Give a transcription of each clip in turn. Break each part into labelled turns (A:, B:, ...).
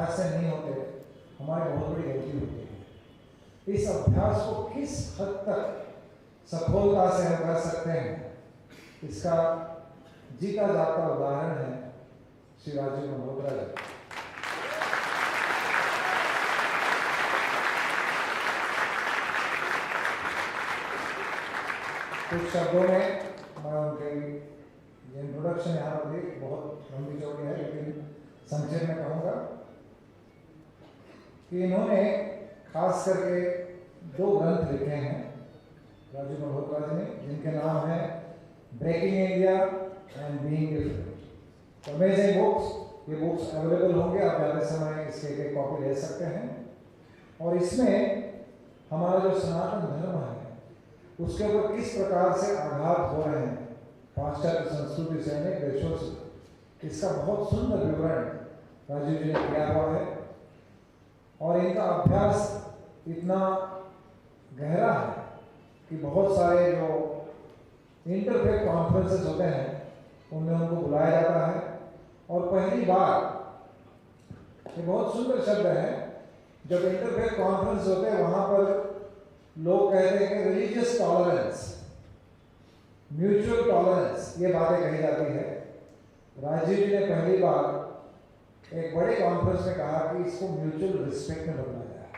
A: अभ्यास से नहीं होते, हमारी बहुत बड़ी गलती होती है। इस अभ्यास को किस हद तक सफलता से हम कर सकते हैं, इसका जीता जाता उदाहरण है श्री राजीव मल्होत्रा जी। कुछ शब्दों में मैं उनके इंट्रोडक्शन यहाँ पर दी, बहुत लंबी चौड़ी है, लेकिन संक्षेप में कहूँगा कि इन्होंने खास करके 2 ग्रंथ लिखे हैं राजीव मल्होत्रा जी ने, जिनके नाम है breaking India and being different. Amazing books, ये बुक्स अवेलेबल होंगे, आप ज़्यादा समय इसके एक कॉपी ले सकते हैं। और इसमें हमारा जो सनातन धर्म है उसके ऊपर किस प्रकार से आघात हो रहे हैं पाश्चात्य संस्कृति से, अनेक देशों से, इसका बहुत सुंदर विवरण राजीव जी ने किया हुआ है। और इनका अभ्यास इतना गहरा है कि बहुत सारे जो इंटरफेथ कॉन्फ्रेंसेस होते हैं उनमें उनको बुलाया जाता है। और पहली बार, ये बहुत सुंदर शब्द है, जब इंटरफेथ कॉन्फ्रेंस होते हैं वहां पर लोग कहते हैं कि रिलीजियस टॉलरेंस, म्यूचुअल टॉलरेंस, ये बातें कही जाती है। राजीव जी ने पहली बार एक बड़े कॉन्फ्रेंस में कहा कि इसको म्यूचुअल रिस्पेक्ट में बदला जाए,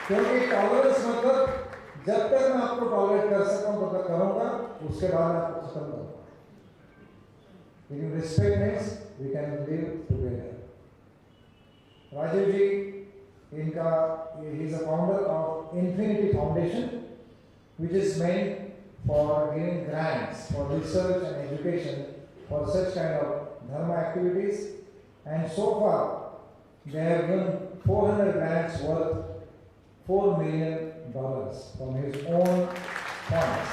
A: क्योंकि टॉलरेंस मतलब जब तक मैं आपको टॉलरेट कर सकता हूं तब तक करूंगा, उसके बाद मैं आपको खत्म करूंगा। लेकिन respect means we can live together. Rajiv ji इनका, he is a founder of Infinity Foundation, which is meant for giving grants for research and education for such kind of dharma activities. And so far, they have given 400 grants worth $4 million from his own funds.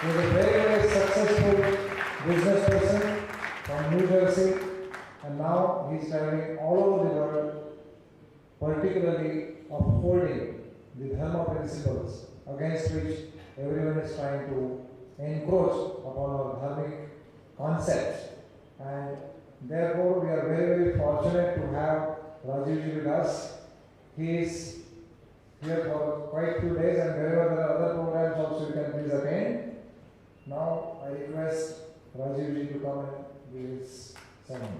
A: He is a very, very successful business person from New Jersey, and now he is traveling all over the world, particularly upholding the dharma principles against which everyone is trying to encroach upon our dharmic concepts. And therefore, we are very, very fortunate to have Rajiv ji with us. He is here for quite a few days, and wherever there are other programs also you can please attend. Now, I request Rajiv ji to come and give his sermon.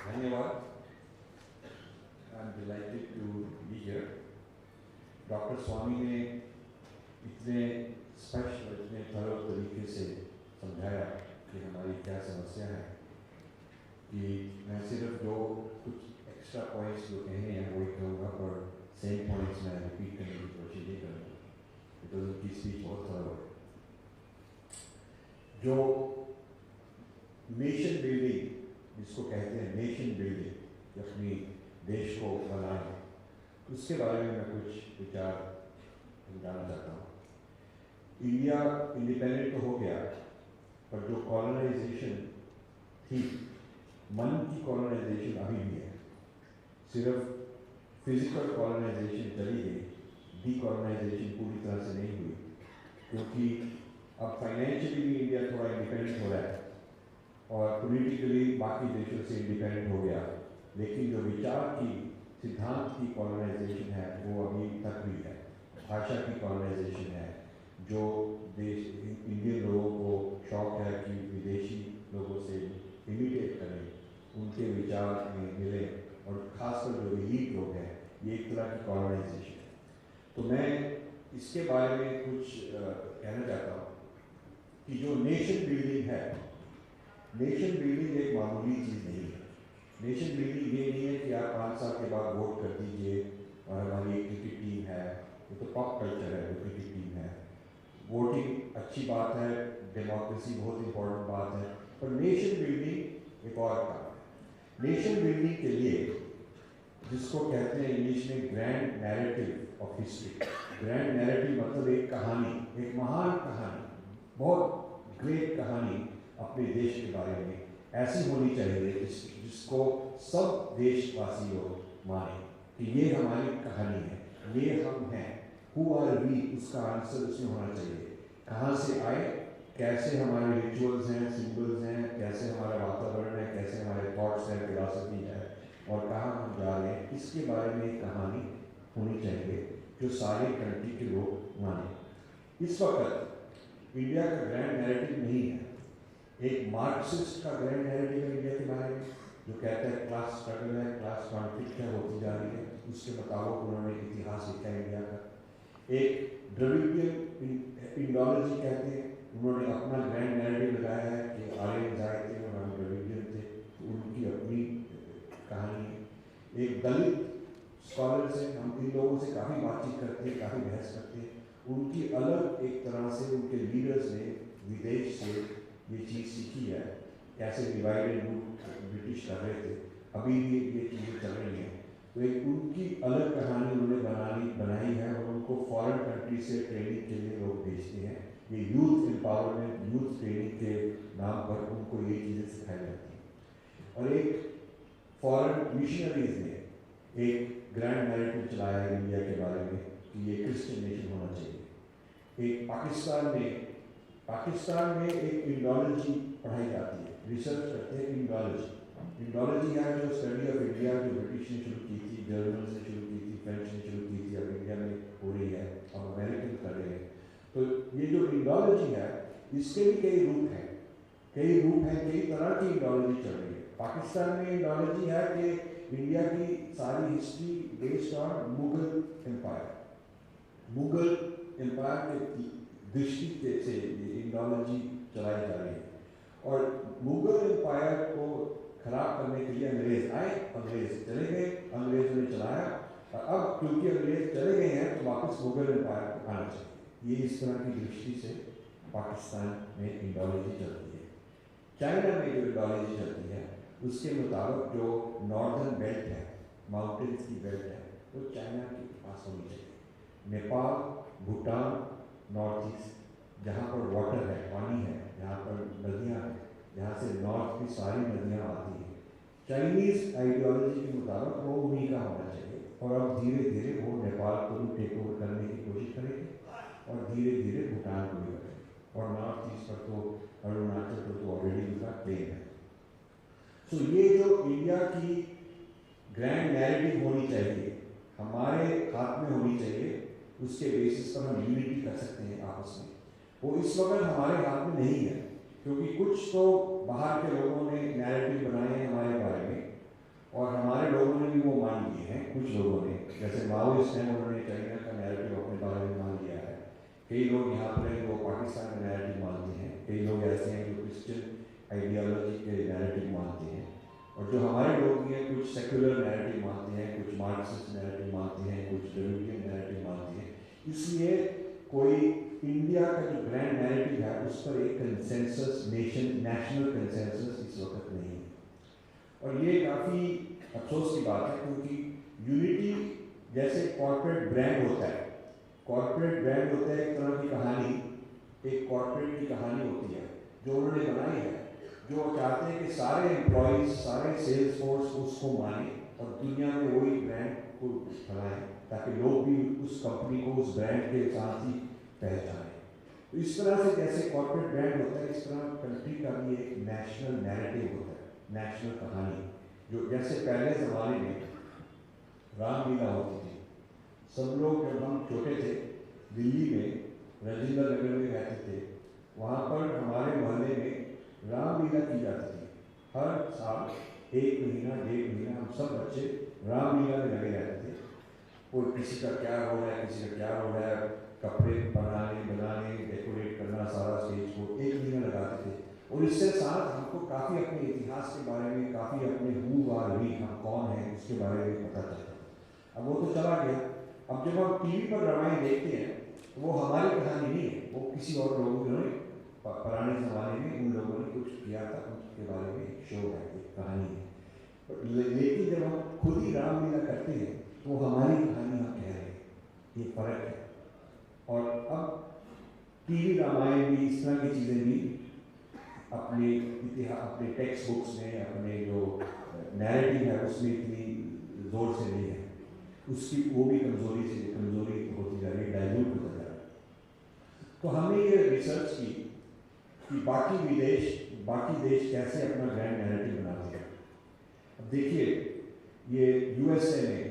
B: धन्यवाद। I am delighted to be here. Doctor Swami ने इतने स्पष्ट और इतने सरल तरीके से समझाया कि हमारी क्या समस्या है कि मैं सिर्फ जो कुछ एक्स्ट्रा पॉइंट्स जो कहने हैं वही कहूँगा, पर सेम पॉइंट्स मैं रिपीट करने की कोशिश नहीं करूँगा, बिकॉज उनकी स्पीच बहुत सरल है। जो नेशन बिल्डिंग जिसको कहते हैं, नेशन बिल्डिंग, अपनी देश को बनाए, उसके बारे में मैं कुछ विचार समझाना चाहता हूँ। इंडिया इंडिपेंडेंट तो हो गया, पर जो कॉलोनाइजेशन थी, मन की कॉलोनाइजेशन अभी भी है। सिर्फ फिजिकल कॉलोनाइजेशन चली गई, डीकॉलोनाइजेशन पूरी तरह से नहीं हुई, क्योंकि अब फाइनेंशियली भी इंडिया थोड़ा इंडिपेंडेंट हो रहा है और पॉलिटिकली बाकी देशों से इंडिपेंडेंट हो गया, लेकिन जो विचार की, सिद्धांत की कॉलोनाइजेशन है वो अभी तक भी है। भाषा की कॉलोनाइजेशन है, जो देश इंडियन लोगों को शौक है कि विदेशी लोगों से इमिटेट करें, उनके विचार में मिले, और खासकर जो एलीट लोग हैं, ये एक तरह की कॉलोनाइजेशन है। तो मैं इसके बारे में कुछ कहना चाहता हूँ कि जो नेशन बिल्डिंग है, नेशन बिल्डिंग एक मामूली चीज़ नहीं है। नेशन बिल्डिंग ये नहीं है कि आप 5 साल के बाद वोट कर दीजिए और हमारी एक क्रिकेट टीम है, वो तो पॉप कल्चर है, वो क्रिकेट टीम है। वोटिंग अच्छी बात है, डेमोक्रेसी बहुत इंपॉर्टेंट बात है, पर नेशन बिल्डिंग एक और काम है। नेशन बिल्डिंग के लिए, जिसको कहते हैं इंग्लिश में grand narrative of history. Grand narrative मतलब एक कहानी, एक महान कहानी, बहुत ग्रेट कहानी अपने देश के बारे में ऐसी होनी चाहिए जिसको सब देशवासी लोग माने कि ये हमारी कहानी है, ये हम हैं, हु आर वी, उसका आंसर उसमें होना चाहिए। कहाँ से आए, कैसे हमारे रिचुअल्स हैं, सिंबल्स हैं, कैसे हमारा वातावरण है, कैसे हमारे थॉट्स हैं, फिलॉसफी है, और कहाँ हम जा रहे हैं, इसके बारे में एक कहानी होनी चाहिए जो सारे कंट्री के लोग माने। इस वक्त इंडिया का ग्रैंड नैरेटिव नहीं है। एक मार्क्सिस्ट का ग्रैंड नैरेटिव है इंडिया के बारे में, जो कहता है क्लास स्ट्रगल है, क्लास कॉन्फ्लिक्ट है, होती जा रही है, उसके मुताबिक उन्होंने इतिहास लिखा है इंडिया का। एक द्रविडियन इंडोलॉजी कहते हैं, उन्होंने अपना ग्रैंड नैरेटिव लगाया है कि आर्यन आए थे और हम द्रविडियन थे, तो उनकी अपनी कहानी है। एक दलित स्कॉलर्स हैं, हम इन लोगों से काफ़ी बातचीत करते हैं, काफ़ी बहस करते हैं, उनकी अलग एक तरह से उनके लीडर्स ने विदेश से ये चीज़ सीखी है, कैसे डिवाइड एंड रूल ब्रिटिश कर रहे थे, अभी भी ये चीज़ें चल रही हैं। तो एक उनकी अलग कहानी उन्होंने बनाई है, और उनको फॉरेन कंट्री से ट्रेनिंग के लिए लोग भेजते हैं। ये यूथ एम्पावरमेंट, यूथ ट्रेनिंग के नाम पर उनको ये चीज़ें सिखाई जाती हैं। और एक फॉरेन मिशनरीज ने एक ग्रैंड नैरेटिव चलाया है इंडिया के बारे में कि ये क्रिश्चियन नेशन होना चाहिए। एक पाकिस्तान में एक इंडोलॉजी पढ़ाई जाती है, रिसर्च करते हैं इंडोलॉजी। इंडोलॉजी है जो स्टडी ऑफ इंडिया, जो ब्रिटिश ने शुरू की थी, जर्मन से शुरू की थी, फ्रेंच ने शुरू की थी, अब इंडिया में हो रही है, अब अमेरिकन कर रहे हैं। तो ये जो इंडोलॉजी है, इसके भी कई रूप हैं, कई तरह की इंडोलॉजी चल रही है। पाकिस्तान में इंडोलॉजी है कि इंडिया की सारी history based on Mughal empire की दृष्टि से इंडोलॉजी चलाई जा रही है। और मुगल एम्पायर को खराब करने के लिए अंग्रेज आए, अंग्रेज चले गए, अंग्रेजों ने चलाया, और अब क्योंकि अंग्रेज चले गए हैं तो वापस मुगल एम्पायर को आना चाहिए। ये इस तरह की दृष्टि से पाकिस्तान में इंडोलॉजी चलती है। चाइना में जो इंडोलॉजी चलती है, उसके मुताबिक जो नॉर्दर्न बेल्ट है, माउंटेन्स की बेल्ट है, वो चाइना के पास होनी चाहिए। नेपाल, भूटान, नॉर्थ ईस्ट, जहाँ पर वाटर है, पानी है, जहाँ पर नदियाँ हैं, जहाँ से नॉर्थ की सारी नदियाँ आती हैं, चाइनीज़ आइडियोलॉजी के मुताबिक वो उन्हीं का होना चाहिए। और अब धीरे धीरे वो नेपाल को भी टेक ओवर करने की कोशिश करेंगे, और धीरे धीरे भूटान को भी करेंगे, और नॉर्थ ईस्ट पर तो अरुणाचल पर तो ऑलरेडी उनका क्लेम है। तो ये जो इंडिया की ग्रैंड नैरेटिव होनी चाहिए, हमारे हाथ में होनी चाहिए, उसके बेसिस पर हम यूनिटी कर सकते हैं आपस में। वो इस वक्त हमारे हाथ में नहीं है, क्योंकि कुछ तो बाहर के लोगों ने नैरेटिव बनाए हैं हमारे बारे में, और हमारे लोगों ने भी वो मान लिए हैं। कुछ लोगों ने, जैसे माओइस्ट हैं, उन्होंने चाइना का नैरेटिव अपने बारे में मान लिया है। कई लोग यहाँ पर हैं जो पाकिस्तान का नैरेटिव मानते हैं, कई लोग ऐसे हैं जो क्रिश्चियन आइडियोलॉजी के नैरेटिव मानते हैं, और जो हमारे लोग हैं कुछ सेक्युलर नैरेटिव मानते हैं, कुछ मार्क्सिस्ट नैरेटिव मानते हैं, कुछ द्रविडियन नैरेटिव मानते हैं। इसलिए कोई इंडिया का जो ग्रैंड नैरेटिव है उस पर एक कंसेंसस, नेशनल कंसेंसस इस वक्त नहीं है। और ये काफ़ी अफसोस की बात है, क्योंकि यूनिटी जैसे कॉर्पोरेट ब्रांड होता है, एक तरह की कहानी, एक कॉर्पोरेट की कहानी होती है जो उन्होंने बनाई है, जो चाहते हैं कि सारे एम्प्लॉयज़, सारे सेल्स फोर्स उसको माने और दुनिया में वही ब्रांड को बनाएं, ताकि लोग भी उस कंपनी को, उस ब्रांड के साथ ही पहचानें। तो इस तरह से जैसे कॉर्पोरेट ब्रांड होता है, इस तरह कंट्री का भी एक नेशनल नैरेटिव होता है, नेशनल कहानी, जो जैसे पहले ज़माने में रामलीला होती थी। सब लोग जब हम छोटे थे, दिल्ली में राजेंद्र नगर में रहते थे, वहाँ पर हमारे मोहल्ले में रामलीला की जाती थी। हर साल 1 महीना 1.5 महीना हम सब बच्चे रामलीला में लगे रहते थे। कोई किसी का क्या रोल है, किसी का क्या रोल है, कपड़े बनाने, डेकोरेट करना, सारा स्टेज को 1 महीना लगाते थे। और इससे साथ हमको काफ़ी अपने इतिहास के बारे में, काफ़ी अपने हु आर वी, हम कौन हैं, उसके बारे में पता चलता। अब वो तो चला गया। अब जब हम टीवी पर रामायण देखते हैं तो वो हमारी कहानी नहीं है, वो किसी और लोगों ने पुराने ज़माने में उन लोगों ने कुछ किया था, उसके बारे में एक शो है, एक कहानी है। लेकिन जब हम खुद ही रामलीला करते हैं तो वो हमारी कहानी हम कह रहे हैं, ये फ़र्क है। और अब टीवी रामायण भी, इस तरह की चीज़ें भी अपने इतिहास, अपने टेक्स्ट बुक्स में, अपने जो नैरेटिव है उसमें इतनी ज़ोर से नहीं है, उसकी वो भी कमज़ोरी बाकी देश कैसे अपना ग्रैंड नैरेटिव बनाते हैं। अब देखिए, ये यूएसए में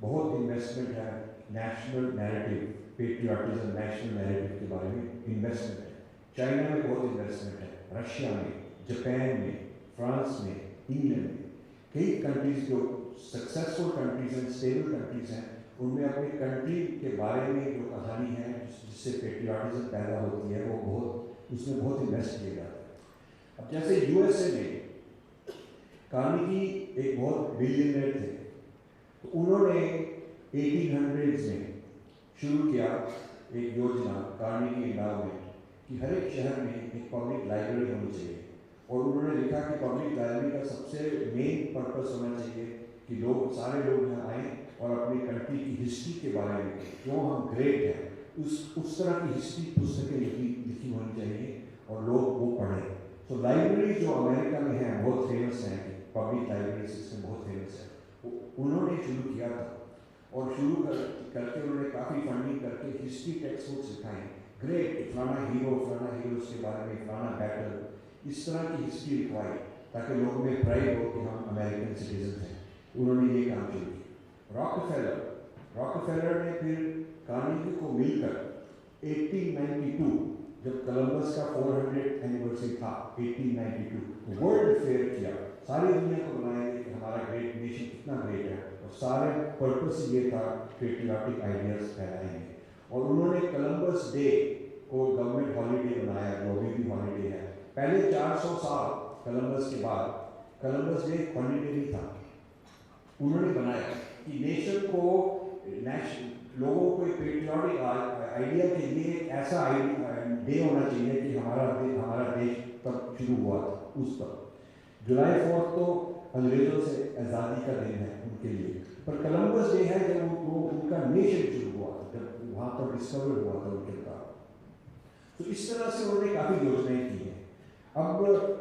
B: बहुत इन्वेस्टमेंट है national narrative, patriotism, national narrative के बारे में इन्वेस्टमेंट है। चाइना में बहुत इन्वेस्टमेंट है, रशिया में, जापान में, फ्रांस में, इंग्लैंड में, कई कंट्रीज जो सक्सेसफुल कंट्रीज हैं, स्टेबल कंट्रीज हैं, उनमें अपने कंट्री के बारे में जो कहानी है जिससे पेट्रियाटिज्म पैदा होती है, उसमें बहुत इन्वेस्ट किया जाता है। अब जैसे यूएसए में कार्नेगी एक बहुत बिलियनर थे, तो उन्होंने 1800s में शुरू किया एक योजना, कार्नेगी एंडाउमेंट, कि हर एक शहर में एक पब्लिक लाइब्रेरी होनी चाहिए। और उन्होंने लिखा कि पब्लिक लाइब्रेरी का सबसे मेन पर्पस होना चाहिए कि सारे लोग यहाँ आए और अपनी कंट्री की हिस्ट्री के बारे में, क्यों हम ग्रेट हैं, उस तरह की हिस्ट्री पुस्तकें लिखी होनी चाहिए और लोग वो पढ़ें। तो लाइब्रेरी जो अमेरिका में है बहुत फेमस है, पब्लिक लाइब्रेरी सिस्टम बहुत फेमस है, उन्होंने शुरू किया था। और शुरू करके उन्होंने काफ़ी फंडिंग करके हिस्ट्री टेक्स्ट बुक्स लिखाएं, ग्रेट फलाना हीरो उसके बारे में, फलाना बैटल, इस तरह की हिस्ट्री लिखवाई ताकि लोगों में प्राइड हो कि हम अमेरिकन सिटीजन हैं। उन्होंने ये काम शुरू किया। रॉकफेलर ने फिर कार्नेगी को मिलकर 1892, जब कोलंबस का 400th एनिवर्सरी था, 1892 वर्ल्ड फेयर किया, सारी दुनिया को बनाएंगे कि हमारा ग्रेट नेशन कितना ग्रेट है, और सारे पर्पस ये था पेट्रियाटिक आइडियाज फैलाएंगे। और उन्होंने कोलंबस डे को गवर्नमेंट हॉलीडे बनाया, जो अभी भी हॉलीडे है। पहले 400 साल कोलंबस के बाद कोलंबस डे हॉलीडे नहीं था। उन्होंने बनाया कि नेशन को, लोगों को एक पेट्रियाटिक आइडिया के लिए ऐसा डे होना चाहिए कि हमारा देश तब शुरू हुआ था। उस पर जुलाई 4 तो अंग्रेजों से आज़ादी का दिन है उनके लिए, पर कोलंबस डे है जब उनका नेशन शुरू हुआ था, जब वहाँ पर डिस्कवर हुआ था उनके बाद। तो इस तरह से उन्होंने काफ़ी योजनाएं की हैं। अब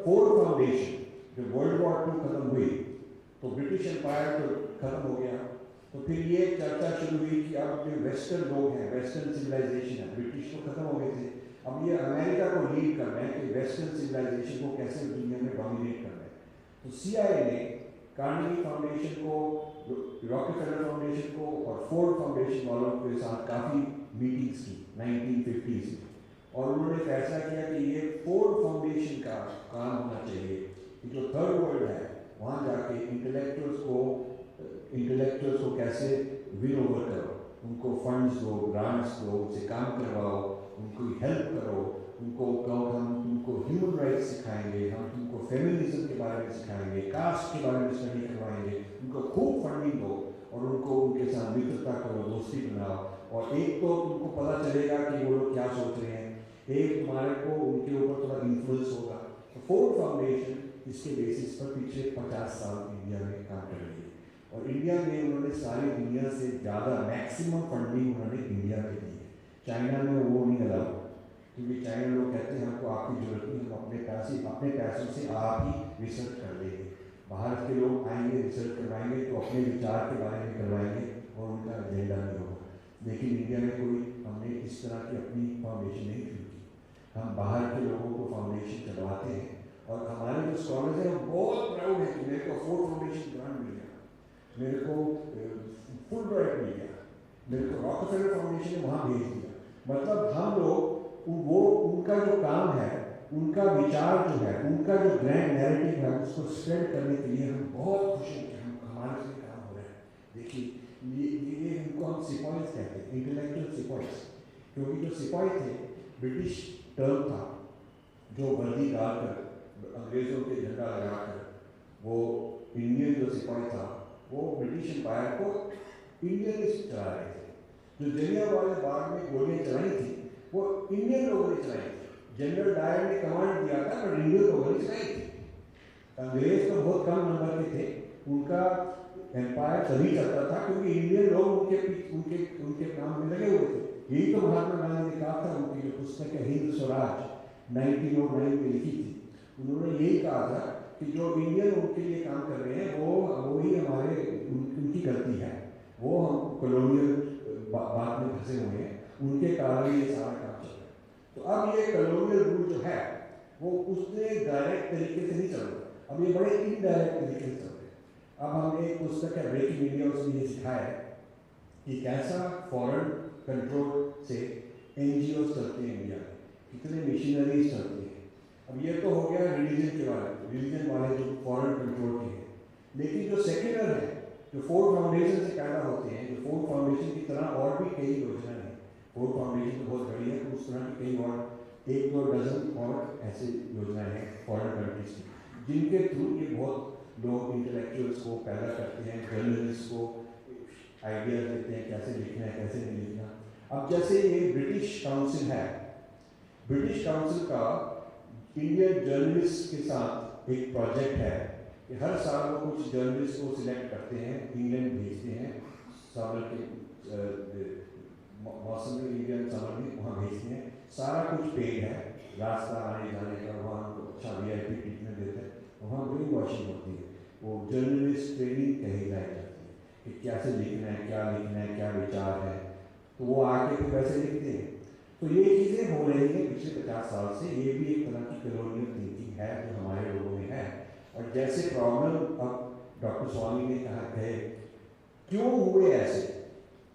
B: फोर्ड फाउंडेशन, जब वर्ल्ड वॉर 2 खत्म हुई तो ब्रिटिश एम्पायर तो खत्म हो गया, तो फिर ये चर्चा शुरू हुई कि अब जो वेस्टर्न लोग हैं, वेस्टर्न सिविलाइजेशन है, ब्रिटिश तो खत्म हो गए थे, अब ये अमेरिका को लीड करना है कि वेस्टर्न सिविलाइजेशन को कैसे दुनिया में डोमिनेट करना है। तो CIA ने कार्नेगी फाउंडेशन को, रॉकफेलर फाउंडेशन को और फोर्ड फाउंडेशन वालों के साथ काफ़ी मीटिंग्स की 1950s में, और उन्होंने फैसला किया कि ये फोर्ड फाउंडेशन का काम होना चाहिए कि जो थर्ड वर्ल्ड है वहाँ जाके इंटेलेक्चुअल्स को कैसे विन ओवर करो, उनको फंड्स दो, ग्रांट्स दो, उनसे काम करवाओ, उनको हेल्प करो, उनको कहो हम तुमको ह्यूमन राइट्स सिखाएंगे, हम तुमको फेमिनिज्म के बारे में सिखाएंगे, कास्ट के बारे में स्टडी करवाएंगे, उनको खूब फंडिंग दो और उनको उनके साथ मित्रता करो, दोस्ती बनाओ। और एक तो तुमको पता चलेगा कि वो लोग क्या सोच रहे हैं, एक तुम्हारे को उनके ऊपर थोड़ा इन्फ्लुएंस होगा। तो फोर्ड फाउंडेशन इसके बेसिस पर पिछले 50 साल इंडिया में काम कर रही है, और इंडिया में उन्होंने सारी दुनिया से ज़्यादा मैक्सिमम फंडिंग उन्होंने इंडिया में दी है। चाइना में वो नहीं अलाउ, क्योंकि चाइना लोग कहते हैं हमको आपकी जरूरत नहीं, हम अपने पैसों से आप ही रिसर्च कर लेंगे। बाहर के लोग आएंगे, रिसर्च करवाएंगे तो अपने विचार के बारे में करवाएंगे और उनका एजेंडा नहीं होगा। लेकिन इंडिया में हमने इस तरह की अपनी फाउंडेशन नहीं शुरू की। हम बाहर के लोगों को फाउंडेशन चलवाते हैं, और हमारे जो स्कॉलर्स हैं वो बहुत प्राउड है कि मेरे को फोर्ड फाउंडेशन ग्रांट मिल गया, मेरे को फुल ब्राइट मिल गया, मेरे को रॉकफेलर फाउंडेशन ने वहाँ भेज दिया। मतलब हम लोग वो उनका जो काम है, उनका विचार जो है, उनका जो ग्रैंड नैरेटिव है, उसको स्प्रेड करने के लिए हम बहुत खुश हैं कि हमारे से काम हो रहा है। देखिए ये इनको हम सिपाहीज कहते हैं, इंटेलेक्चुअल सिपाहीज, क्योंकि जो सिपाही थे ब्रिटिश टर्म था, जो वर्दी डालकर अंग्रेजों के झंडा लगाकर, वो इंडियन जो सिपाही था वो ब्रिटिश एम्पायर को इंडियनिस्ट चला रहे थे। जो जलियांवाला बाग में गोलियां चलाई थी वो इंडियन लोगों ने चलाई थी, जनरल डायर ने कमांड दिया था, पर इंडियन लोगों ने चलाई थी। अंग्रेज तो बहुत कम नंबर के थे, उनका एम्पायर तभी चलता था क्योंकि इंडियन लोग उनके काम में लगे हुए थे। यही तो महात्मा गांधी ने कहा था, उनकी जो पुस्तक है हिंद स्वराज 1909 में लिखी थी, उन्होंने यही कहा था कि जो इंडियन उनके लिए काम कर रहे हैं वो ही उनकी गलती है, वो हम कॉलोनियल बात में फंसे हुए हैं, उनके कारण ये सारा काम चल रहा है। तो अब ये कॉलोनियल रूल जो है वो उसने डायरेक्ट तरीके से नहीं चल रहा, अब ये बड़े इनडायरेक्ट तरीके से चल रहे हैं। अब हमने एक पुस्तक है ब्रेकिंग इंडिया, उसमें ये सिखाया है कि कैसा फॉरेन कंट्रोल से NGOs चलते हैं इंडिया में, कितने मिशनरीज चलती हैं। अब ये तो हो गया रिलीजन के बारे में, रिलीजन वाले जो फॉरेन कंट्रोल के हैं, लेकिन जो सेक्युलर है, जो फोर्ड फाउंडेशन से पैदा होते हैं, जो फोर्ड फाउंडेशन की तरह और भी कई योजनाएं हैं, फोर्ड फाउंडेशन तो बहुत बड़ी है, तो उस तरह की कई और 1-2 डजन और ऐसे योजनाएं हैं फॉरेन कंट्रीज की, जिनके थ्रू ये बहुत लोग इंटेलेक्चुअल्स को पैदा करते हैं, जर्नलिस्ट को आइडिया देते हैं कैसे लिखना है, कैसे नहीं लिखना। अब जैसे ये ब्रिटिश काउंसिल है, ब्रिटिश काउंसिल का इंडियन जर्नलिस्ट के साथ एक प्रोजेक्ट है कि हर साल वो कुछ जर्नलिस्ट को सिलेक्ट करते हैं, इंग्लैंड भेजते हैं, समर के मौसम में, इंडियन समर में वहाँ भेजते हैं, सारा कुछ पेड है, रास्ता आने जाने का, वहाँ उनको अच्छा VIP ट्रीटमेंट देते हैं, वहाँ ब्रेन वॉशिंग होती है, वो जर्नलिस्ट ट्रेनिंग कही जाती है कि कैसे लिखना है, क्या विचार है, तो वो आके फिर वैसे लिखते हैं। तो ये चीज़ें हो रही हैं पिछले 50 साल से, ये भी एक तरह की कॉलोनियल थिंकिंग है जो हमारे लोगों में है। और जैसे प्रॉब्लम अब डॉक्टर स्वामी ने कहा है, क्यों हुए ऐसे,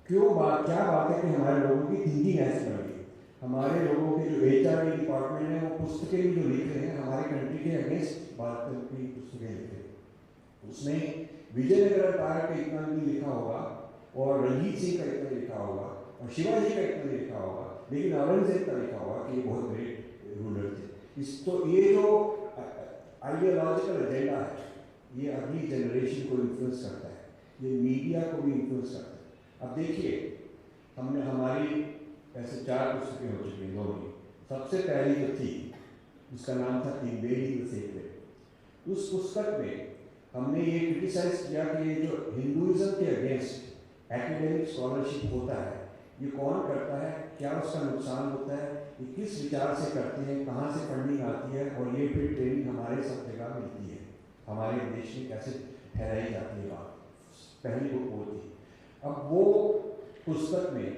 B: क्या बात है कि हमारे लोगों की थिंकिंग ऐसे बन गई। हमारे लोगों के जो HRD डिपार्टमेंट है, वो पुस्तकें भी जो लिख रहे हैं हमारे कंट्री के अगेंस्ट बात की पुस्तकें लिख रहे हैं। उसमें विजयनगर पार का इतना नहीं लिखा होगा, और रंजीत सिंह का इतना लिखा होगा, और शिवाजी का इतना लिखा होगा, लेकिन औरंगजेब का लिखा होगा कि ये बहुत ग्रेट रूलर थे। इस तो ये जो आइडियोलॉजिकल एजेंडा है, ये अगली जनरेशन को इन्फ्लुएंस करता है, ये मीडिया को भी इन्फ्लुएंस करता है। अब देखिए, हमने हमारी ऐसे 4 पुस्तकें हो चुकी हैं, 2 में। सबसे पहली जो थी, उसका नाम था किंगबेरी द सेक्रेड। उस पुस्तक में हमने ये क्रिटिसाइज किया कि ये जो हिंदुइज्म के अगेंस्ट एकेडमिक स्कॉलरशिप होता है, ये कौन करता है, क्या उसका नुकसान होता है, ये किस विचार से करते हैं, कहाँ से फंडिंग आती है, और ये फिर ट्रेनिंग हमारे सब जगह मिलती है, हमारे देश में कैसे ठहराई जाती है बात, पहली बुक वो थी। अब वो पुस्तक में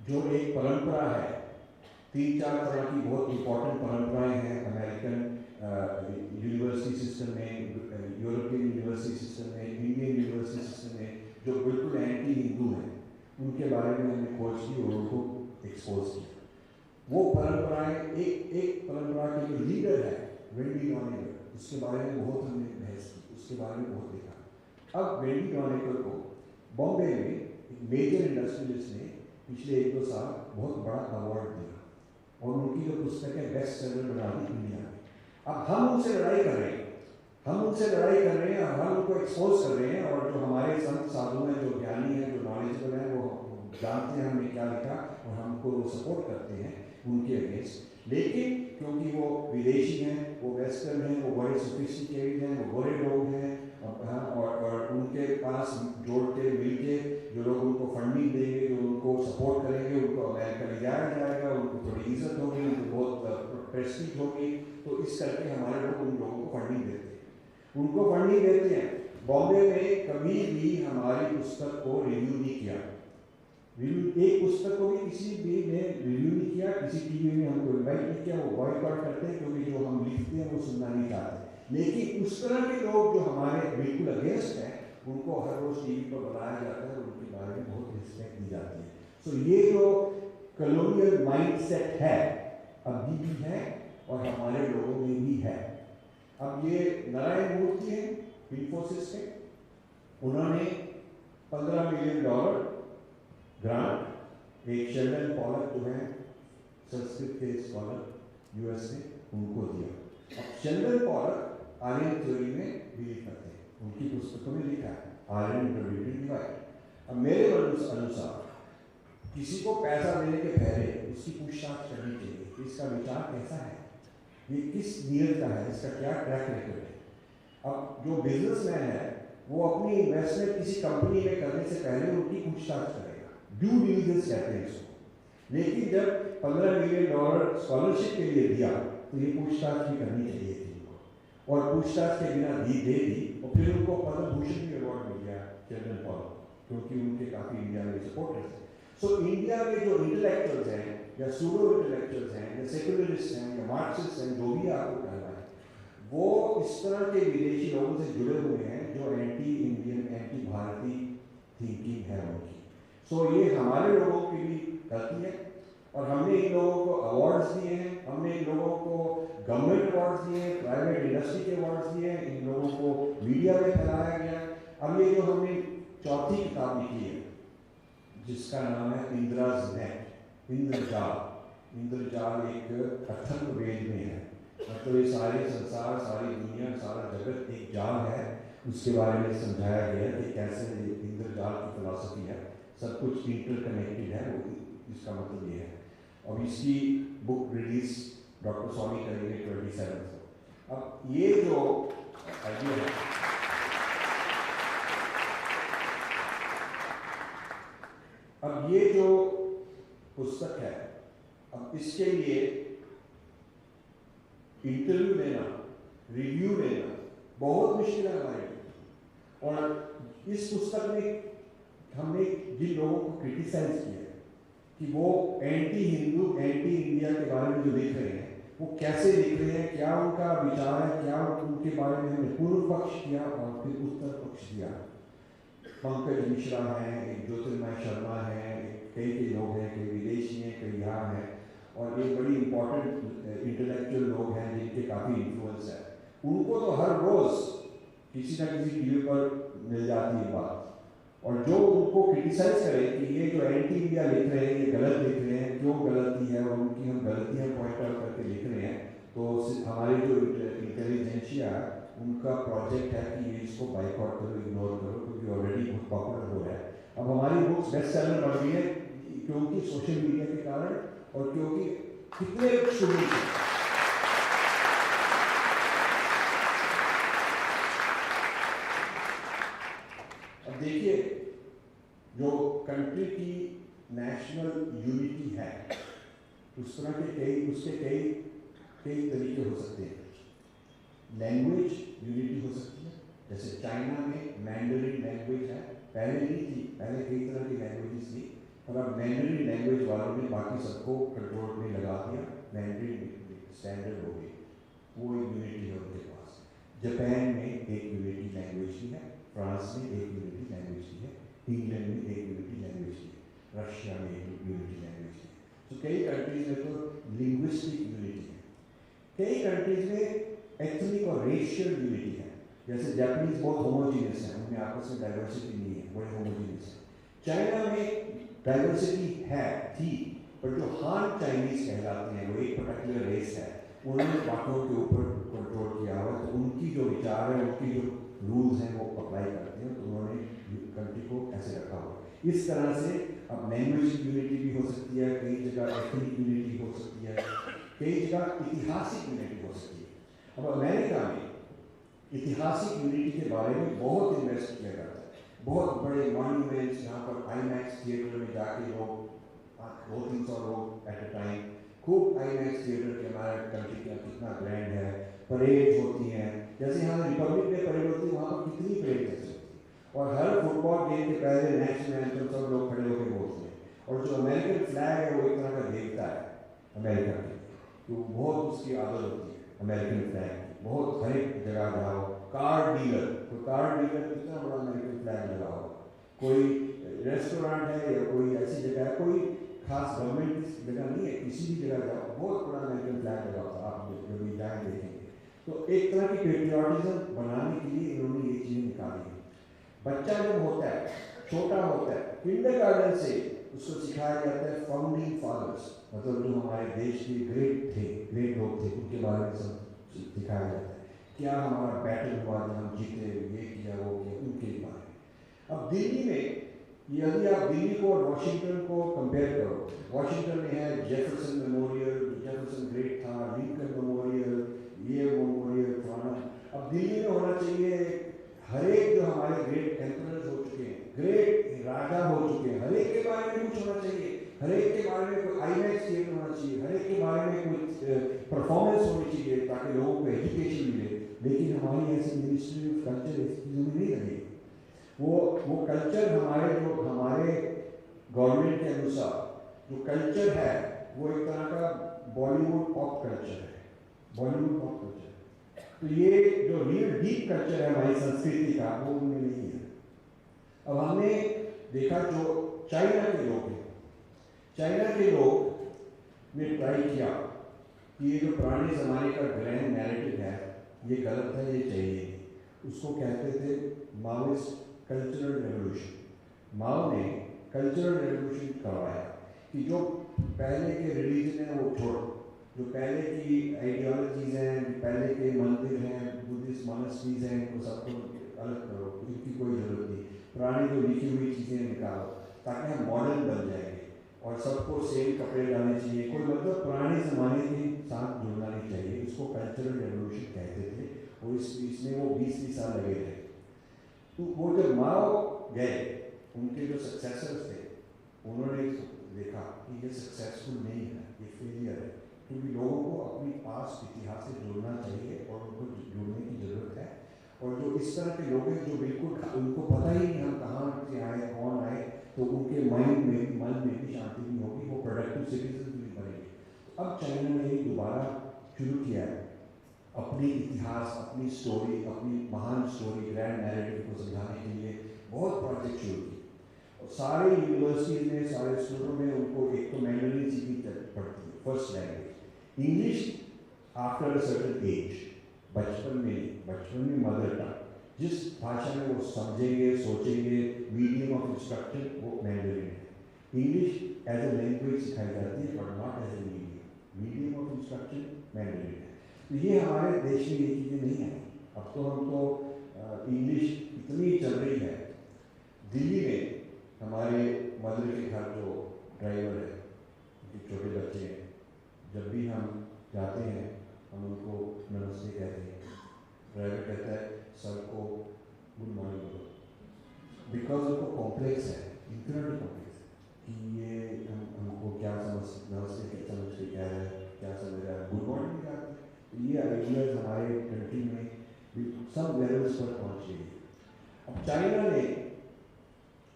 B: जो एक परंपरा है, 3-4 तरह की बहुत इंपॉर्टेंट परंपराएं हैं अमेरिकन यूनिवर्सिटी सिस्टम में, यूरोपियन यूनिवर्सिटी सिस्टम में, इंडियन यूनिवर्सिटी सिस्टम में, जो बिल्कुल एंटी हिंदू हैं, उनके बारे में हमने खोज की और उनको एक्सपोज किया। वो परंपराएं, एक परंपरा के जो लीडर है वेंडी डॉनेकर, उसके बारे में बहुत हमने बहस की, उसके बारे में बहुत देखा। अब वेंडी डॉनेकर को बॉम्बे में एक मेजर इंडस्ट्रियलिस्ट ने पिछले 1-2 साल बहुत बड़ा अवार्ड दिया, और उनकी जो पुस्तक है बेस्ट सेलर बना दी इंडिया में। अब हम उनसे लड़ाई कर रहे हैं, और हम उनको एक्सपोज कर रहे हैं, और जो हमारे संत साधु हैं, जो ज्ञानी हैं, जो नॉलेजेबल हैं, वो जानते हैं हमने क्या लिखा, और हमको वो सपोर्ट करते हैं उनके अगेंस्ट। लेकिन क्योंकि वो विदेशी हैं, वो वेस्टर्न हैं, वो बड़े सोफिस्टिकेटेड हैं, वो बड़े लोग हैं, और उनके पास जोड़ते मिलके जो लोग उनको फंडिंग देंगे, जो उनको सपोर्ट करेंगे, उनको अमेरिका ले जाया जाएगा, उनको थोड़ी इज्जत होगी, उनको बहुत प्रेस्टीज होगी, तो इस करके हमारे लोग उन लोगों को फंडिंग देते हैं। बॉम्बे में कभी भी हमारी पुस्तक को रिव्यू नहीं किया, एक पुस्तक को भी किसी भी ने रिव्यू नहीं किया, किसी टीवी में हमको इन्वाइट नहीं किया, वो बॉयकॉट करते हैं क्योंकि जो हम लिखते हैं वो सुनना नहीं चाहते। लेकिन उस तरह के लोग जो हमारे बिल्कुल अगेंस्ट हैं, उनको हर रोज टीवी पर बताया जाता है, उनके बारे में बहुत रिस्पेक्ट दी जाती है। सो ये जो कॉलोनियल माइंडसेट है अभी भी है, और हमारे लोगों में भी है। अब ये नारायण मूर्ति है इन्फोसिस के, उन्होंने $15 मिलियन ग्रांट एक शेल्डन पॉलक जो है संस्कृत के स्कॉलर US में, उनको दिया। अब शेल्डन पॉलक आर्यन थ्योरी में बिलीव करते हैं, उनकी पुस्तकों में लिखा है आर्यन डिवाइड। अब मेरे अनुसार किसी को पैसा देने के पहले उसकी पूछताछ करनी चाहिए कि इसका विचार कैसा है, ये किस नियत का है, इसका क्या ट्रैक रिकॉर्ड है। अब जो बिजनेसमैन है वो अपनी इन्वेस्टमेंट किसी कंपनी में करने से पहले उनकी पूछताछ करेगा, ड्यू डिलिजेंस कहते हैं इसको। लेकिन जब $15 मिलियन स्कॉलरशिप के लिए दिया, तो ये पूछताछ भी करनी चाहिए थी उनको, और पूछताछ के बिना दे दी, और फिर उनको पद्म भूषण भी अवार्ड मिल गया शेल्डन पॉलक, क्योंकि उनके काफ़ी इंडिया में सपोर्टर्स हैं। सो इंडिया में जो इंटेलेक्चुअल्स हैं या सूडो इंटेलेक्चुअल्स हैं या सेकुलरिस्ट हैं या मार्क्सिस्ट हैं, जो भी आपको कहना है, वो इस तरह के विदेशी लोगों से जुड़े हुए हैं जो एंटी इंडियन, एंटी भारतीय थिंकिंग है उनकी। सो ये हमारे लोगों की भी गलती है, और हमने इन लोगों को अवार्ड्स दिए हैं, हमने इन लोगों को गवर्नमेंट अवार्ड्स दिए हैं, प्राइवेट इंडस्ट्री के अवार्ड्स दिए हैं, इन लोगों को मीडिया में फैलाया गया। अब ये जो हमने चौथी किताब लिखी है जिसका नाम है इंद्राज नेट, इंद्रजाल। इंद्रजाल एक अथर्व वेद में है, मतलब ये सारे संसार, सारी दुनिया, सारा जगत एक जाल है, उसके बारे में समझाया गया कि कैसे इंद्रजाल की फिलॉसफी है, सब कुछ इंटरकनेक्टेड है। वो इसका मतलब ये है। अब इसकी बुक रिलीज डॉक्टर स्वामी करेंगे 27 को। अब ये जो आइडिया है, अब ये जो पुस्तक है, अब इसके लिए इंटरव्यू लेना, रिव्यू लेना बहुत मुश्किल है हमारे लिए। और इस पुस्तक में हमने जिन लोगों को क्रिटिसाइज किया कि वो एंटी हिंदू, एंटी इंडिया के बारे में जो लिख रहे हैं वो कैसे लिख रहे हैं, क्या उनका विचार है, क्या उनके बारे में हमने पूर्व पक्ष किया और फिर उत्तर पक्ष दिया। पंकज मिश्रा हैं, एक ज्योतिर्मय शर्मा हैं, कई लोग हैं, कई विदेशी हैं, कई यहाँ हैं, और एक बड़ी इंपॉर्टेंट इंटेलेक्चुअल लोग हैं जिनके काफ़ी इन्फ्लुएंस है। उनको तो हर रोज़ किसी न किसी टीवी पर मिल जाती है बात, और जो उनको क्रिटिसाइज करे कि ये जो एंटी इंडिया लिख रहे हैं ये गलत लिख रहे हैं, क्यों गलती है, और उनकी हम गलतियाँ पॉइंट आउट करके लिख रहे हैं, तो हमारी जो इंटेलिजेंशिया है उनका प्रोजेक्ट है कि ये इसको बाइकआउट करो, इग्नोर करो, क्योंकि ऑलरेडी बहुत पॉपुलर हो रहा है। अब हमारी बुक्स बेस्ट सेलर बढ़ गई है क्योंकि सोशल मीडिया के कारण, और क्योंकि कितने स्टूडेंट्स हैं। अब देखिए, जो कंट्री की नेशनल यूनिटी है उस तरह के उसके कई तरीके हो सकते हैं। लैंग्वेज यूनिटी हो सकती है, जैसे चाइना में मैंडरिन लैंग्वेज है, पहले नहीं थी, पहले कई तरह की लैंग्वेजेस थी, और अब मैंडरिन लैंग्वेज वालों ने बाकी सबको कंट्रोल में लगा दिया, मैंडरिन स्टैंडर्ड हो गई, वो एक यूनिटी है उनके पास। जापान में एक यूनिटी लैंग्वेज की है, फ्रांस में एक यूनिटी लैंग्वेज की है, इंग्लैंड में एक यूनिटी लैंग्वेज की है, रशिया में एक यूनिटी लैंग्वेज की है। तो कई कंट्रीज में तो लिंग्विस्टिक यूनिटी है, कई कंट्रीज में एथनिक और रेशियल यूनिटी है। जैसे जापानीज बहुत होमोजीनियस है, उनमें आपस में डाइवर्सिटी नहीं है, बड़े होमोजीनियस है। चाइना में डाइवर्सिटी है थी, पर जो हान चाइनीज कहलाते हैं वो एक पर्टिकुलर रेस है, उन्होंने बाकियों के ऊपर कंट्रोल किया हुआ, तो उनकी जो विचार है, उनकी जो रूल्स हैं वो अप्लाई करते हैं, तो उन्होंने कंट्री को ऐसे रखा हुआ। इस तरह से अब लैंग्वेज यूनिटी भी हो सकती है, कई जगह एथनिक यूनिटी हो सकती है, कई जगह ऐतिहासिक यूनिटी हो सकती है। अब अमेरिका में ऐतिहासिक यूनिटी के बारे में बहुत इन्वेस्ट किया जाता है, बहुत बड़े मॉन्यूमेंट्स, यहाँ पर आईमैक्स थिएटर में जाके लोग 200-300 लोग एट ए टाइम, खूब आईमैक्स थिएटर के हमारे कंट्री का कितना ग्रैंड है, परेड्स होती हैं, जैसे यहाँ रिपब्लिक डे परेड होती है, वहाँ पर कितनी परेड होती है, और हर फुटबॉल गेम के पहले नेशनल एंथम सब लोग खड़े होकर बोलते हैं, और जो अमेरिकन फ्लैग है वो एक तरह का देवता है अमेरिका के, तो बहुत उसकी आदत होती है अमेरिकन फ्लैग की। बहुत हर एक जगह जाओ, कार डीलर, तो कार डीलर कितना बड़ा अमेरिकन फ्लैग लगा हो, कोई रेस्टोरेंट है या कोई ऐसी जगह है, कोई खास गवर्नमेंट जगह नहीं है, किसी भी जगह जाओ बहुत बड़ा अमेरिकन फ्लैग लगा होता है, आप जो भी जाए देखेंगे। तो एक तरह की पेट्रियाटिज्म बनाने के लिए इन्होंने ये चीज़ें निकाली है। बच्चा जब होता है, छोटा होता है, किंडरगार्टन से उसको सिखाया जाता है फाउंडिंग फादर्स, मतलब जो हमारे देश के ग्रेट लोग थे, उनके बारे में सब सिखाया जाता है, क्या हमारा बैटल हुआ जब हम जीते, ये किया वो किया, उनके बारे में। अब दिल्ली में, यदि आप दिल्ली को और वॉशिंगटन को कंपेयर करो, वॉशिंगटन में है जेफरसन मेमोरियल, जेफरसन ग्रेट था, लिंकन मेमोरियल, ये मेमोरियल फलाना। अब दिल्ली में होना चाहिए हर एक जो हमारे ग्रेट एम्परर्स हो चुके हैं, ग्रेट राजा हो चुके हैं, हर एक के बारे में कुछ होना चाहिए, हर एक के बारे में कोई आईमैक्स थिएटर होना चाहिए, हर एक के बारे में कोई परफॉर्मेंस होनी चाहिए ताकि लोगों को एजुकेशन मिले। लेकिन हमारी ऐसी मिनिस्ट्री ऑफ कल्चर इस चीज़ों में नहीं लगी। वो कल्चर हमारे गवर्नमेंट के अनुसार जो कल्चर है वो एक तरह का बॉलीवुड पॉप कल्चर है, बॉलीवुड पॉप कल्चर। तो ये जो रियल डीप कल्चर है हमारी संस्कृति का, वो उनमें नहीं है। अब हमने देखा जो चाइना के लोग हैं, चाइना के लोग ने ट्राई किया कि ये जो पुराने ज़माने का ग्रैंड नैरेटिव है ये गलत है, ये चाहिए नहीं। उसको कहते थे माओइस्ट कल्चरल रेवोल्यूशन। माओ ने कल्चरल रेवोल्यूशन करवाया कि जो पहले के रिलीजन है वो छोड़ो, जो पहले की आइडियोलॉजीज हैं, पहले के मंदिर हैं, बुद्धिस्ट मॉनेस्ट्रीज हैं, इनको सबको अलग करो, इनकी कोई ज़रूरत नहीं। पुरानी जो लिखी हुई चीज़ें निकालो ताकि हम मॉडर्न बन जाएंगे और सबको सेम कपड़े डालने चाहिए। कोई मतलब पुराने ज़माने के साथ जुड़ना नहीं चाहिए। इसको कल्चरल रेवोल्यूशन कहते थे और इसमें वो 20 साल लगे थे। तो वो जब माओ गए, उनके जो सक्सेसर्स थे उन्होंने देखा कि ये सक्सेसफुल नहीं है, ये फेलियर है, क्योंकि लोगों को अपनी पास्ट इतिहास से जुड़ना चाहिए और उनको जुड़ने की ज़रूरत है। और जो इस तरह के लोग हैं जो बिल्कुल उनको पता ही नहीं हम कहाँ से आए, कौन आए, तो उनके माइंड में भी, मन में भी शांति नहीं होगी, वो प्रोडक्टिव सिटीजन भी बनेंगे। अब चाइना ने ये दोबारा शुरू किया है अपनी इतिहास, अपनी स्टोरी, अपनी महान स्टोरी, ग्रैंड नैरेटिव को समझाने के लिए बहुत प्रोजेक्ट शुरू किए। और सारे यूनिवर्सिटीज में, सारे स्कूलों में उनको एक तो मैंडरिन सीखनी पड़ती है, first language. English after a certain age, बचपन में मदर टंग, जिस भाषा में वो समझेंगे, सोचेंगे, मीडियम ऑफ इंस्ट्रक्शन वो मैंडरिन है। इंग्लिश एज ए लैंग्वेज सिखाई जाती है but not as a medium of instruction Mandarin है। तो ये हमारे देश में ये चीज़ें नहीं हैं। अब तो हम तो इंग्लिश इतनी चल रही है। दिल्ली में हमारे मदर के घर जो ड्राइवर है, उनके छोटे बच्चे हैं, जब भी हम जाते हैं हम उनको नमस्ते कहते हैं। ड्राइवर कहता है सर को गुड मॉर्निंग बोलो, बिकॉज उनको कॉम्प्लेक्स है, इंफीरियरिटी कॉम्प्लेक्स कि ये हमको क्या नमस्ते समझ के कह रहा है, क्या समझ रहा है, गुड मॉर्निंग क्या है। तो ये आइडियाज हमारे कंट्री में सब लेवल्स पर पहुँच गई है। अब चाइना ने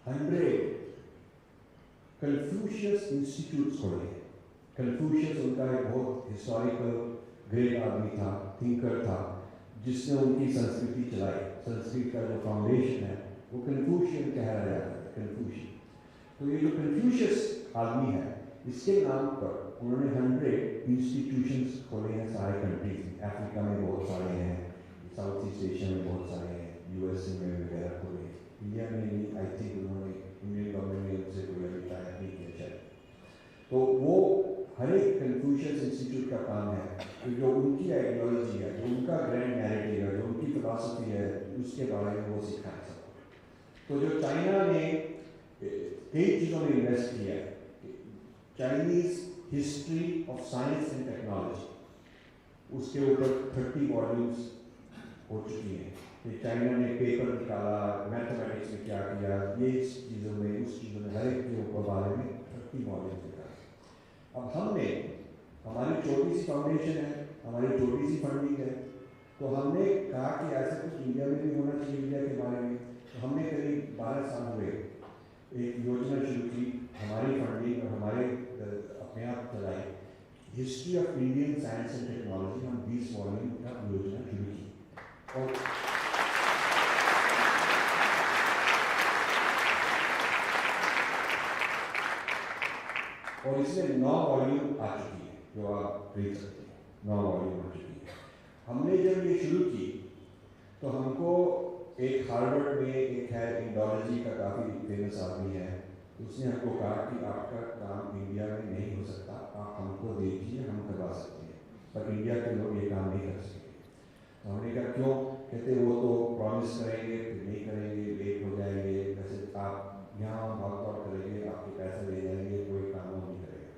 B: 100 कन्फ्यूशियस इंस्टीट्यूट्स खोले। कन्फ्यूशियस उनका एक बहुत हिस्टोरिकल ग्रेट आदमी था, थिंकर था, जिसने उनकी संस्कृति चलाई। संस्कृत का जो फाउंडेशन है वो कन्फ्यूशियन कहलाया जाता है, कन्फ्यूशियन। तो ये जो कन्फ्यूशियस आदमी है, इसके नाम पर उन्होंने 100 इंस्टीट्यूशंस खोले हैं सारे कंट्रीज में। अफ्रीका में बहुत सारे हैं, साउथ ईस्ट एशिया में बहुत सारे हैं, यूएसए में वगैरह खोले। इंडिया में भी आई थिंक उन्होंने, इंडियन गवर्नमेंट ने उनसे कोई अभी टाइप नहीं किया शायद। तो वो हर एक कन्फ्यूशियस इंस्टीट्यूट का काम है कि जो उनकी आइडियोलॉजी है, जो उनका ग्रैंड नैरेटिव है, जो उनकी फिलॉसफी है, उसके बारे में वो सिखाएं सबको। तो जो चाइना ने कई चीज़ों में इन्वेस्ट किया है, Chinese history of science and technology, उसके ऊपर 30 वॉल्यूम्स हो चुकी हैं। कि चाइना ने पेपर निकाला, मैथमेटिक्स में क्या किया, ये इस चीज़ों में, उस चीज़ों में, हर एक के ऊपर बारे में 30 वॉल्यूम्स निकाला। अब हमने, हमारी छोटी सी फाउंडेशन है, हमारी छोटी सी फंडिंग है, तो हमने कहा कि ऐसा कुछ इंडिया में भी होना चाहिए इंडिया के बारे में। तो हमने करीब 12 साल हुए एक योजना शुरू की, हमारी फंडिंग और हमारे अपने आप चलाई, history of Indian science and technology. हम 20 वॉल्यूम का योजना शुरू की और इसमें 9 वॉल्यूम आ चुकी है, जो आप खरीद सकते हैं। 9 वॉल्यूम आ चुकी है। हमने जब ये शुरू की तो हमको एक हार्वर्ड में एक है, इंडोलॉजी का काफ़ी फेमस आदमी है, उसने हमको कहा कि आपका काम इंडिया में नहीं हो सकता, आप हमको दीजिए, हम करवा सकते हैं, पर इंडिया के लोग ये काम नहीं कर सकते। तो हमने कहा क्यों? कहते वो तो प्रॉमिस करेंगे फिर नहीं करेंगे, लेट हो जाएंगे, वैसे आप यहाँ भाग दौड़ करेंगे, आपके पैसे ले जाएंगे, कोई काम नहीं करेगा।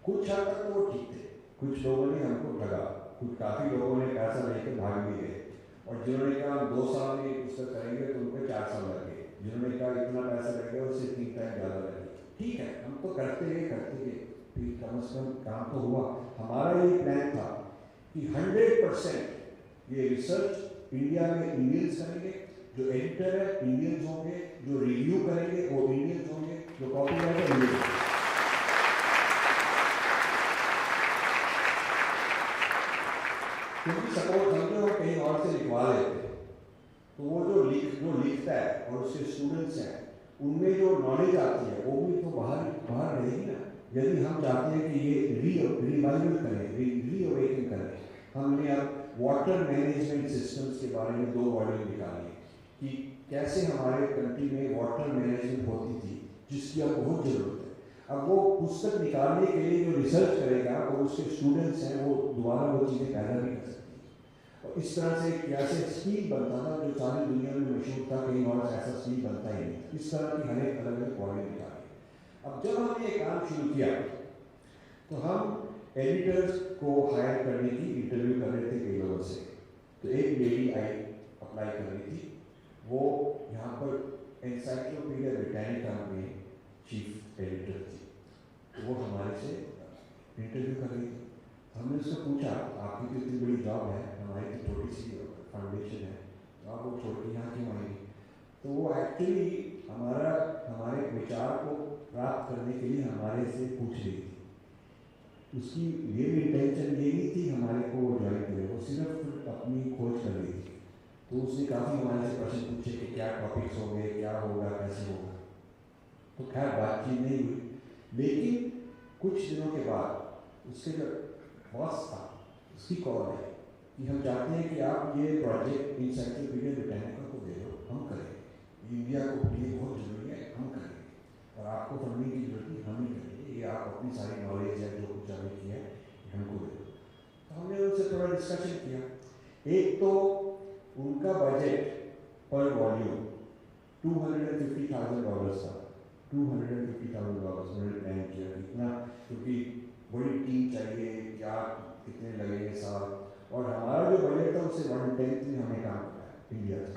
B: कुछ हद तक तो वो ठीक थे, कुछ लोगों ने हमको ठगा, कुछ काफ़ी लोगों ने पैसा लेकर भाग भी गए, और जिन्होंने कहा 2 साल में उसका करेंगे तो उनको 4 साल लगे, जिन्होंने कहा इतना पैसा लगेगा उससे 3 टाइम ज़्यादा लगे। ठीक है, हम तो करते गए, फिर कम से कम काम तो हुआ। हमारा ये प्लान था कि 100% ये रिसर्च इंडिया में इंडियंस करेंगे, जो एडिटर है इंडियंस होंगे, जो रिव्यू करेंगे वो इंडियंस होंगे, जो कॉपी राइटर इंडियंस। क्योंकि सपोज समझो हम कहीं और से लिखवा लेते हैं, तो वो जो लिखता है और उसके स्टूडेंट्स हैं, उनमें जो नॉलेज आती है वो भी तो बाहर रहेगी ना। यदि हम चाहते हैं कि ये रिवाइवल करें, रीअवेकन करें, हमने अब वाटर मैनेजमेंट सिस्टम्स के बारे में 2 वॉल्यूम निकाले कि कैसे हमारे कंट्री में वाटर मैनेजमेंट होती थी, जिसकी अब बहुत ज़रूरत है। अब वो पुस्तक निकालने के लिए जो रिसर्च करेगा और उसके स्टूडेंट्स हैं, वो दोबारा वो चीज़ें पैदा नहीं कर सकती। और इस तरह से कैसे स्टील बनता था जो सारी दुनिया में मशहूर था, कहीं और ऐसा स्टील बनता ही नहीं। इस तरह की हर एक अलग अलग वॉल्यूम निकाली। अब जब हमने ये काम शुरू किया तो हम एडिटर्स को हायर करने की इंटरव्यू कर रहे थे कई लोगों से। तो एक लेडी आई अप्लाई कर रही थी, वो यहाँ पर एनसाइक्लोपीडिया ब्रिटानिका में चीफ एडिटर थी। तो वो हमारे से इंटरव्यू कर रही थी। हमने उससे पूछा, आपकी तो इतनी बड़ी जॉब है, हमारी तो छोटी सी फाउंडेशन है, तो आप वो छोड़ के यहाँ क्यों आएंगे? तो वो एक्चुअली हमारे विचार को प्राप्त करने के लिए हमारे से पूछ रही थी। उसकी ये भी इंटेंशन ये नहीं थी हमारे को ज्वाइन करे, वो सिर्फ अपनी खोज कर रही थी। तो उसने काफ़ी हमारे से प्रश्न पूछे कि क्या टॉपिक्स होंगे, क्या होगा, कैसे होगा। तो खैर बातचीत नहीं हुई, लेकिन कुछ दिनों के बाद उसके जो बॉस था उसकी कॉल आई कि हम चाहते हैं कि आप ये प्रोजेक्ट एनसाइक्लोपीडिया ब्रिटानिका को दे दो, हम करेंगे, इंडिया को लिए बहुत जरूरी है, हम करेंगे, और आपको फंडिंग की जरूरत नहीं, हम ही करेंगे, ये आप अपनी सारी नॉलेज है जो कुछ अभी की है हमको दे दो। तो हमने उनसे थोड़ा डिस्कशन किया। एक तो उनका बजट पर वॉल्यूम $250,000 था। $250,000 मैंने प्लान किया, इतना, क्योंकि बड़ी टीम चाहिए, क्या कितने लगेंगे साल, और हमारा जो बजट था उससे 1/10 में हमें काम किया इंडिया से।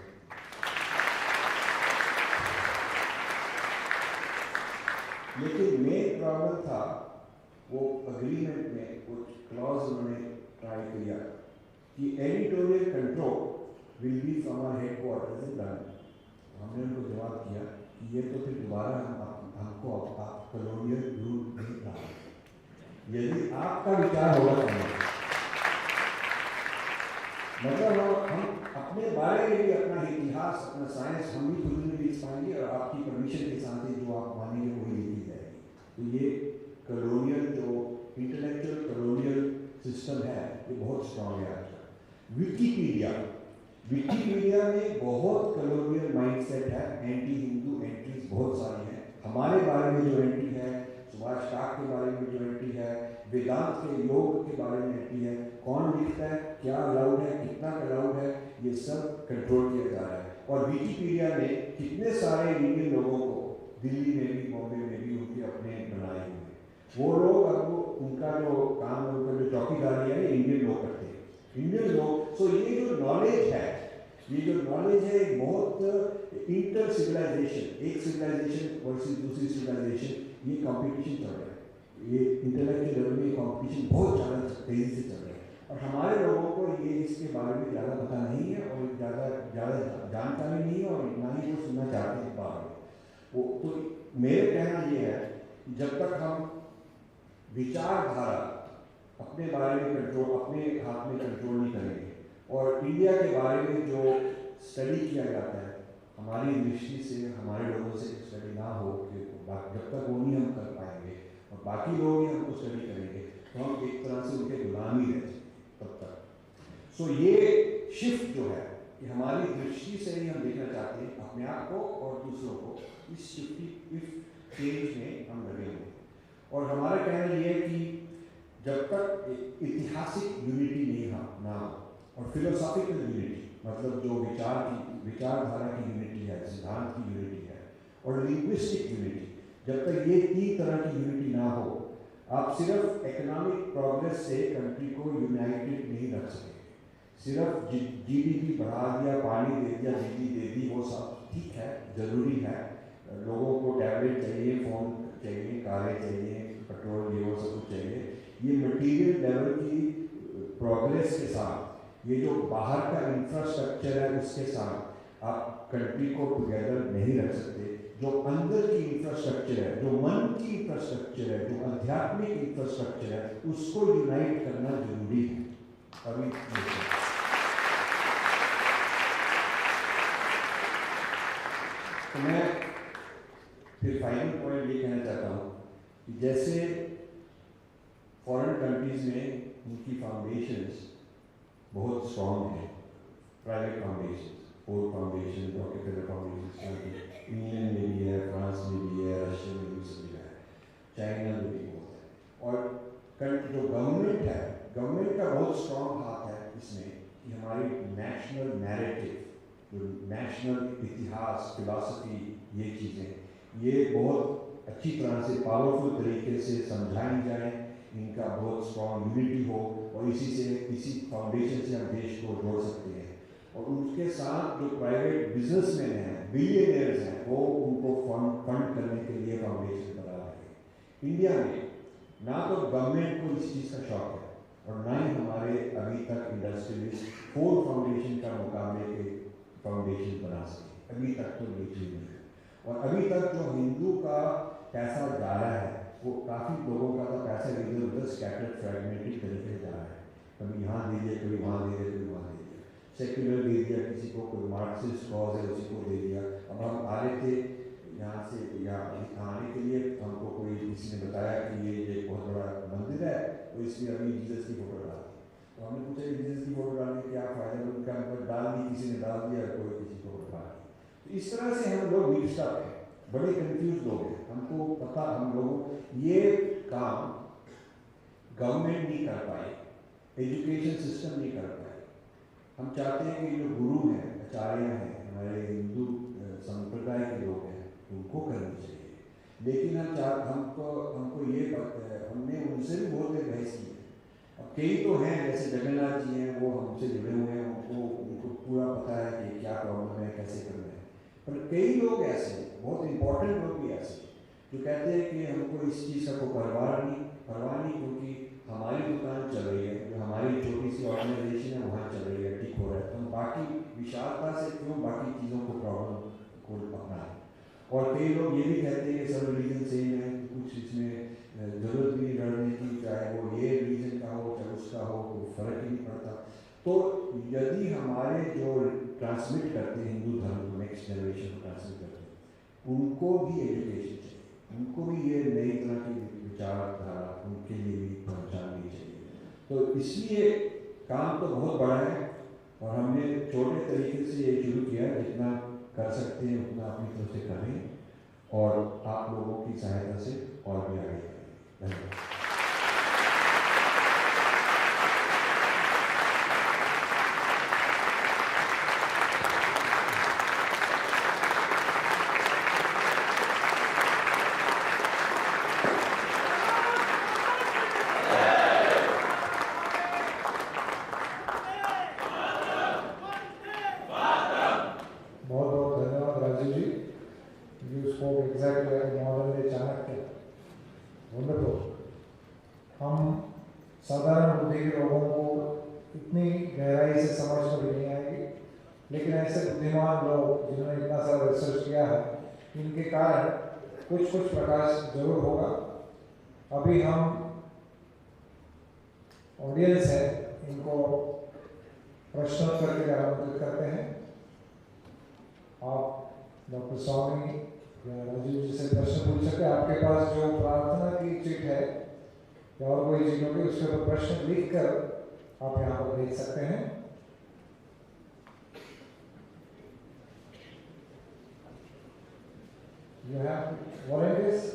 B: लेकिन मेन प्रॉब्लम था वो अग्रीमेंट में कुछ क्लॉज उन्होंने ट्राई किया कि editorial control will be from our headquarters in London. हमने उनको जवाब किया कि ये तो फिर दोबारा हमको आप कॉलोनियल रूल नहीं लाए, यदि आपका विचार होगा तो मतलब हम अपने बारे में भी, अपना इतिहास, अपना साइंस हम भी खुद में लिख पाएंगे, और आपकी परमिशन के साथ ही जो आप मानेंगे वही लिखी जाएगी। तो ये कॉलोनियल जो इंटेलेक्चुअल कॉलोनियल सिस्टम है ये बहुत स्ट्रॉन्ग है आज का। विकीपीडिया में बहुत कॉलोनियल माइंडसेट है, एंटी हिंदू एंट्रीज बहुत सारी हैं। हमारे बारे में जो एंट्री है, सुभाष टाक के बारे में जो एंट्री है, वेदांत के योग के बारे में एंट्री है, कौन लिखता है, क्या अलाउड है, कितना अलाउड है, ये सब कंट्रोल किया जा रहा है। और विकीपीडिया ने कितने सारे इंडियन लोगों को दिल्ली में भी, बॉम्बे में भी उनके अपने बनाए हुए हैं। वो लोग अब उनका जो काम, उनका जो चौकीदारी है इंडियन लोग करते हैं, इंडियन लोग। सो ये जो नॉलेज है, एक बहुत इंटर सिविलाइजेशन, एक सिविलाइजेशन वर्सेस दूसरी सिविलाइजेशन, ये कंपटीशन चल रहा है। ये इंटेलेक्चुअल लेवल में कंपटीशन बहुत ज़्यादा तेजी से चल रहा है, और हमारे लोगों को ये इसके बारे में ज़्यादा पता नहीं है, और ज़्यादा जानकारी नहीं है, और ना ही वो सुनना चाहते हैं बारे में। वो तो मेरे कहना ये है कि जब तक हम विचारधारा अपने बारे में कंट्रोल, अपने हाथ में कंट्रोल नहीं करेंगे, और इंडिया के बारे में जो स्टडी किया जाता है हमारी दृष्टि से, हमारे लोगों से स्टडी ना हो, कि जब तक वो नहीं हम कर पाएंगे और बाकी लोग ही हमको स्टडी करेंगे, तो हम एक तरह से उनके गुलाम ही रह तब तक। सो ये शिफ्ट जो है कि हमारी दृष्टि से ही हम देखना चाहते हैं अपने आप को और दूसरों को, इस चेंज में हम लगे हुए। और हमारा कहना ये है कि जब तक ऐतिहासिक यूनिटी नहीं ना हो, और फिलोसॉफिकल यूनिटी, मतलब जो विचारधारा की यूनिटी है, सिद्धांत की यूनिटी है, और लिंग्विस्टिक यूनिटी, जब तक ये 3 तरह की यूनिटी ना हो, आप सिर्फ इकोनॉमिक प्रोग्रेस से कंट्री को यूनाइटेड नहीं रख सकते। सिर्फ जीडीपी बढ़ा दिया, पानी दे दिया, बिजली दे दी, वो सब ठीक है, ज़रूरी है, लोगों को टैबलेट चाहिए, फ़ोन चाहिए, कारें चाहिए, पेट्रोल, ये वो सब कुछ चाहिए। ये मटीरियल लेवल की प्रोग्रेस के साथ, ये जो बाहर का इंफ्रास्ट्रक्चर है उसके साथ आप कंट्री को टुगेदर नहीं रख सकते। जो अंदर की इंफ्रास्ट्रक्चर है, जो मन की इंफ्रास्ट्रक्चर है, जो आध्यात्मिक इंफ्रास्ट्रक्चर है, उसको यूनाइट करना जरूरी है। अभी तो मैं फिर फाइनल पॉइंट ये कहना चाहता हूँ कि जैसे फॉरेन कंट्रीज में उनकी फाउंडेशंस बहुत स्ट्रॉन्ग हैं, private foundation, Ford foundation, Rockefeller foundation, England में भी है, फ्रांस में भी है, रशिया में भी सभी है, चाइना में भी बहुत है। और जो गवर्नमेंट है, गवर्नमेंट का बहुत स्ट्रॉन्ग हाथ है इसमें कि हमारी नेशनल नैरेटिव, जो नेशनल इतिहास, फिलॉसफी, ये चीज़ें ये बहुत अच्छी तरह से पावरफुल तरीके से समझाई जाए, इनका बहुत स्ट्रॉन्ग यूनिटी हो, और इसी फाउंडेशन से हम देश को जोड़ सकते हैं। और उसके साथ जो प्राइवेट बिजनेसमैन हैं, बिलियनियर्स हैं, वो उनको फंड करने के लिए फाउंडेशन बना रहे हैं। इंडिया में ना तो गवर्नमेंट को इस चीज़ का शौक है, और ना ही हमारे अभी तक इंडस्ट्रियलिस्ट फोर्ड फाउंडेशन का मुकाबले के फाउंडेशन बना सके। अभी तक तो ये चीज़ नहीं है। और अभी तक जो हिंदू का पैसा जा रहा है, वो काफ़ी लोगों का तो पैसा इधर उधर स्कैटर्ड फ्रैगमेंटेड तरीके से जा रहा है। कभी यहाँ दे दिया, कभी वहाँ दे दिया, कभी वहाँ दे दिया, सेक्युलर दे दिया किसी को, कोई मार्क्सिस्ट कॉज है उसी को दे दिया। अब हम आ रहे थे यहाँ से यहाँ आने के लिए, हमको कोई किसी ने बताया कि ये एक बहुत बड़ा मंदिर है, तो इसलिए अभी जीसस की फोटो डाल दी। तो हमने पूछा जीसस की फोटो डालने के क्या फ़ायदा, उनका डाल दी, किसी ने डाल दिया, कोई किसी को डाल दी। तो इस तरह से हम लोग मिक्सड अप हैं, बड़े कंफ्यूज लोग हैं। हमको पता, हम लोग ये काम गवर्नमेंट नहीं कर पाए, एजुकेशन सिस्टम नहीं कर पाए। हम चाहते हैं कि जो गुरु हैं, आचार्य हैं, हमारे हिंदू संप्रदाय के लोग हैं, उनको करनी चाहिए। लेकिन हमको ये हमने उनसे भी बहुत देर बहस की है। अब कई तो हैं, जैसे जगन्नाथ जी हैं, वो हमसे जुड़े हुए हैं, उनको पूरा पता है कि क्या प्रॉब्लम है, कैसे करना है। पर कई लोग ऐसे, बहुत इंपॉर्टेंट लोग भी ऐसे, जो कहते हैं कि हमको इस चीज़ का कोई परवाह नहीं, क्योंकि हमारी दुकान चल रही है, जो हमारी छोटी सी ऑर्गेनाइजेशन है वहाँ चल रही है, ठीक हो रहा है, तो हम बाकी विशालता से क्यों बाकी चीज़ों को प्रॉब्लम को अपनाएं। और कई लोग ये भी कहते हैं कि सब रिलीजन सेम है, कुछ इसमें जरूरत भी नहीं लड़ने की, चाहे वो ये रिलीजन का हो चाहे उसका हो, कोई फर्क ही नहीं पड़ता। तो यदि हमारे जो ट्रांसमिट करते हैं हिंदू धर्म को, नेक्स्ट जनरेशन को ट्रांसमिट करते हैं, उनको भी एजुकेशन चाहिए, उनको भी ये नई तरह की विचारधारा उनके लिए भी पहुँचानी चाहिए। तो इसलिए काम तो बहुत बड़ा है, और हमने छोटे तरीके से ये शुरू किया, जितना कर सकते हैं उतना अपनी तरफ से करें, और आप लोगों की सहायता से और भी आगे करें। धन्यवाद।
A: बहुत बहुत धन्यवाद Rajiv ji. You spoke exactly like modern day Chanakya. Wonderful. हम साधारण बुद्धि के लोगों को इतनी गहराई से समझ में भी नहीं आएगी, लेकिन ऐसे बुद्धिमान लोग जिन्होंने इतना सारा रिसर्च किया है, इनके कारण कुछ प्रकाश जरूर होगा। अभी हम ऑडियंस है, इनको प्रश्नोत्तर के लिए आमंत्रित करते हैं। आप डॉक्टर स्वामी या राजीव जी से प्रश्न पूछ सकते हैं। आपके पास जो प्रार्थना की चिट है या और कोई चीज होगी, उसके ऊपर प्रश्न लिख कर आप यहाँ पर भेज सकते हैं। You have volunteers?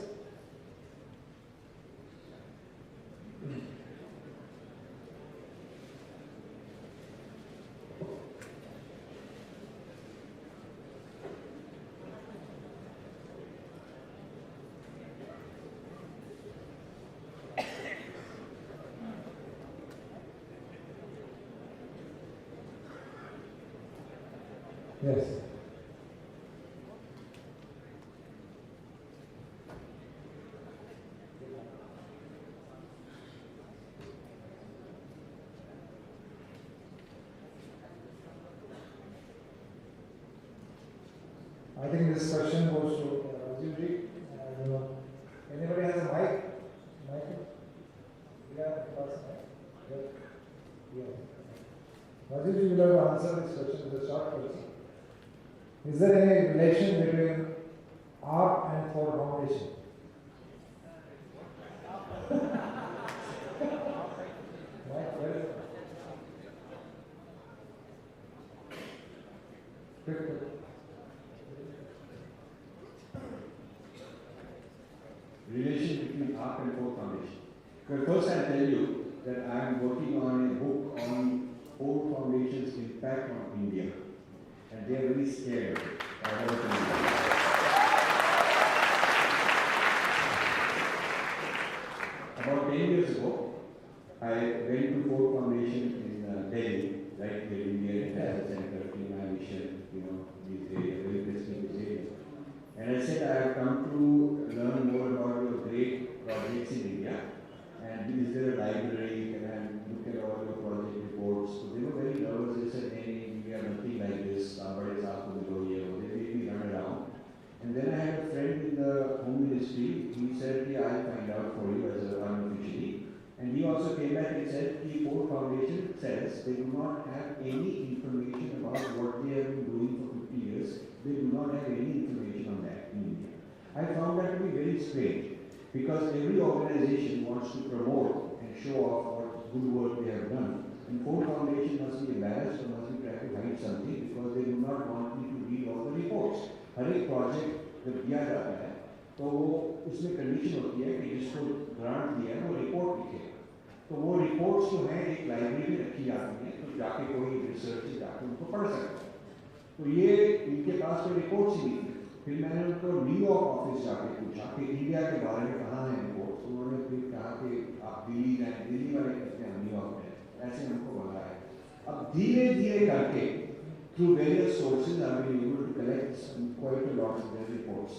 A: Yes. I think this question goes to Rajiv ji. Anybody has a mic? Mic? Yeah, pass mic. Good. Rajiv, you will have to answer this question with a short question. Is there any relation between ARC and Ford Foundation? Right, right. Quick.
B: Relation between ARC and Ford Foundation. But first I'll tell you that I am working on a book on Ford Foundation's impact on India. And they are very scared about India. About 10 years ago, I went to Ford Foundation in Delhi, right here, India International Center, Klima Mission, these areas, very prestigious areas. And I said, I have come to learn more about your great projects in India. And is there a library? Can I look at all your project reports? So they were very nervous. They said, hey, we have nothing like this. Somebody is asked to go here. They made me run around. And then I had a friend in the Home Ministry. He said, yeah, I'll find out for you as a unofficially. And he also came back and said, the Ford Foundation says they do not have any information about what they have been doing for 50 years. They do not have any information on that in India. I found that to be very strange because every organization wants to promote and show off what good work they have done. And Ford Foundation must be embarrassed or must be trying to hide something because they do not want me to read all the reports. हर एक project जब दिया जाता है तो वो उसमें condition होती है कि जिसको ग्रांट दिया है वो रिपोर्ट लिखे तो वो रिपोर्ट्स जो हैं एक लाइब्रेरी में रखी जाती हैं तो जाके कोई रिसर्च जाके उनको पढ़ सकता है तो ये इनके पास कोई रिपोर्ट्स ही नहीं थी फिर मैंने उनको न्यूयॉर्क ऑफिस जाके पूछा कि इंडिया के बारे में कहाँ है रिपोर्ट्स उन्होंने फिर कहा कि आप दिल्ली जाएँ दिल्ली वाले कहते हैं न्यूयॉर्क में ऐसे हमको बताया अब धीरे धीरे करके through various sources I've been able to collect quite a lot of their reports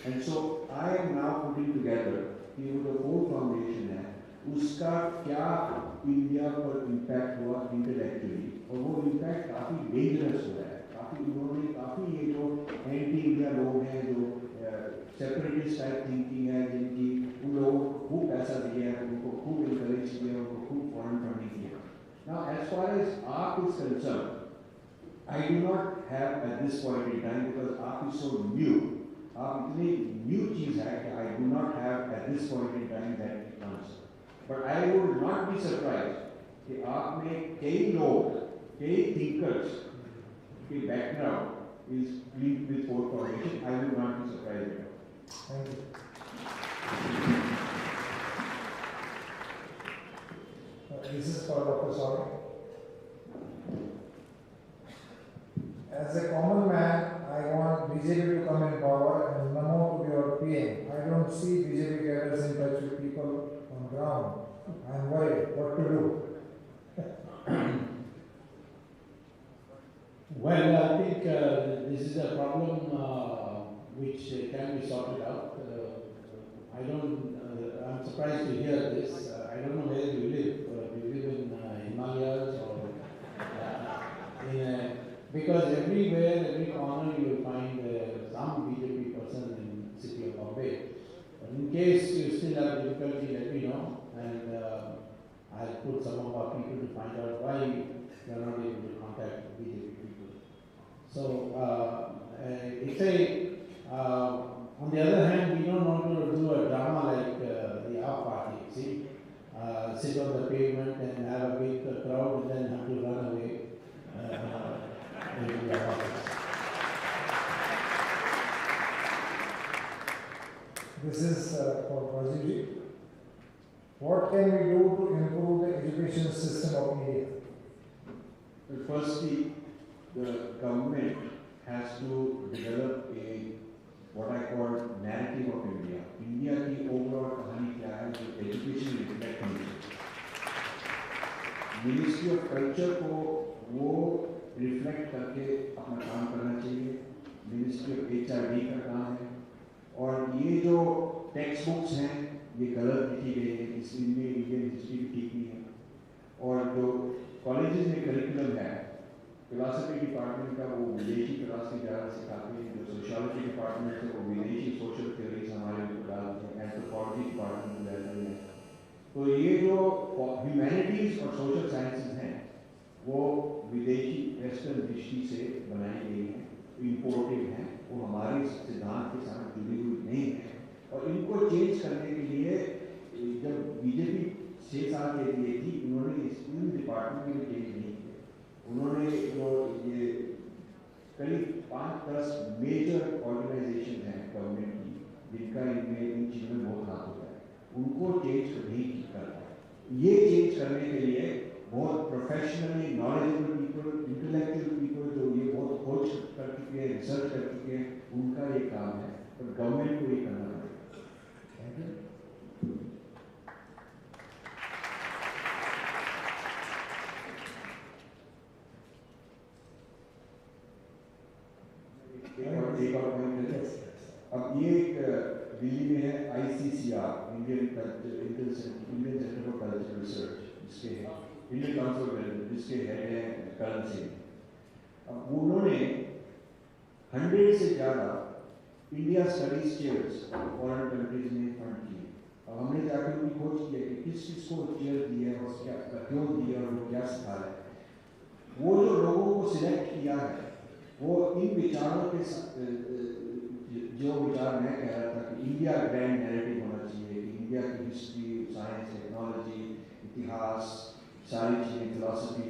B: and so I am now putting together कि वो जो Ford Foundation है उसका क्या इंडिया पर इम्पैक्ट हुआ इंटेलेक्चुअली और वो इम्पैक्ट काफ़ी डेंजरस हुआ है उन्होंने काफ़ी ये जो एंटी इंडिया लोग हैं जो सेपरेटिस्ट टाइप थिंकिंग है जिनकी उन लोगों को खूब पैसा दिया है उनको खूब इनकरेज किया उनको खूब फॉरेन फंडिंग किया now as far as ARC is concerned I do not have at this point in time because ARC is so new इतनी न्यू चीज़ है कि I do not have at this point in time that answer but I would not be surprised कि ARC में कई लोग कई thinkers the background is linked with Ford Foundation, I will not be surprised at all.
A: Thank you. This is for Dr. Swami. As a common man, I want BJP to come in power and Namo to be our PM. I don't see BJP cadres in touch with people on ground. I am worried what to do.
C: Well, I think this is a problem which can be sorted out. I'm surprised to hear this. I don't know where you live. Do you live in Himalayas or because everywhere, every corner you will find some BJP person in the city of Bombay. In case you still have difficulty, let me know and I'll put some of our people to find out why you are not able to contact BJP people. So, on the other hand, we don't want to do a drama like the AAP party, see? Sit on the pavement and have a big crowd and then have to run away into the office.
A: This is for Rajivji. What can we do to improve the education system of India?
B: But firstly, the government has to develop what I call narrative of India. India की overall कहानी क्या है जो education reflect होनी चाहिए. Ministry of Culture को वो reflect करके अपना काम करना चाहिए. Ministry of HRD का काम है. और ये जो टेक्स्ट बुक्स हैं ये गलत लिखी गई है इसमें इंडियन हिस्ट्री भी ठीक नहीं है. और जो कॉलेजेस में करिकुलम है फिलॉसफी डिपार्टमेंट का वो विदेशी फिलॉसफी ज़्यादा सिखाते हैं जो सोशियोलॉजी डिपार्टमेंट से वो विदेशी सोशल थ्योरीज हमारे ऊपर डालते हैं एंथ्रोपोलॉजी डिपार्टमेंट वैसा ही है तो ये जो ह्यूमैनिटीज़ और सोशल साइंसेज हैं वो विदेशी वेस्टर्न दृष्टि से बनाई गई हैं, इम्पोर्टेड हैं, वो हमारे सिद्धांत के साथ जुड़ी हुई नहीं है। और इनको चेंज करने के लिए जब बीजेपी 6 साल के लिए थी, उन्होंने स्कूल डिपार्टमेंट के लिए चेंज नहीं किया। उन्होंने जो ये करीब 5-10 मेजर ऑर्गेनाइजेशन हैं गवर्नमेंट की, जिनका इनमें इन चीज़ों में बहुत हाथ होता है, उनको चेंज नहीं करता है। ये चेंज करने के लिए बहुत professionally knowledgeable people, intellectual people जो ये बहुत खोज कर चुके हैं, रिसर्च कर चुके हैं, उनका ये काम है, और गवर्नमेंट को ये करना पड़ेगा। Thank you. एक और पॉइंट है, अब ये एक दिल्ली में है ICCR, Indian centre for cultural research, जिसके इंडियन काउंसिल जिसके हेड है करण सिंह। अब उन्होंने 100 से ज़्यादा India studies chairs foreign countries में फंड किए। अब हमने जाकर उनकी खोज की है कि किस किस को चेयर दी है और क्या क्यों दी है और वो क्या सिखा रहा है। वो जो लोगों को सिलेक्ट किया है, वो इन विचारों के जो विचार मैं कह रहा था कि इंडिया ग्रैंड नैरेटिव होना चाहिए, कि इंडिया की हिस्ट्री, साइंस, टेक्नोलॉजी, इतिहास, सारी चीज़ें, फिलॉसफी,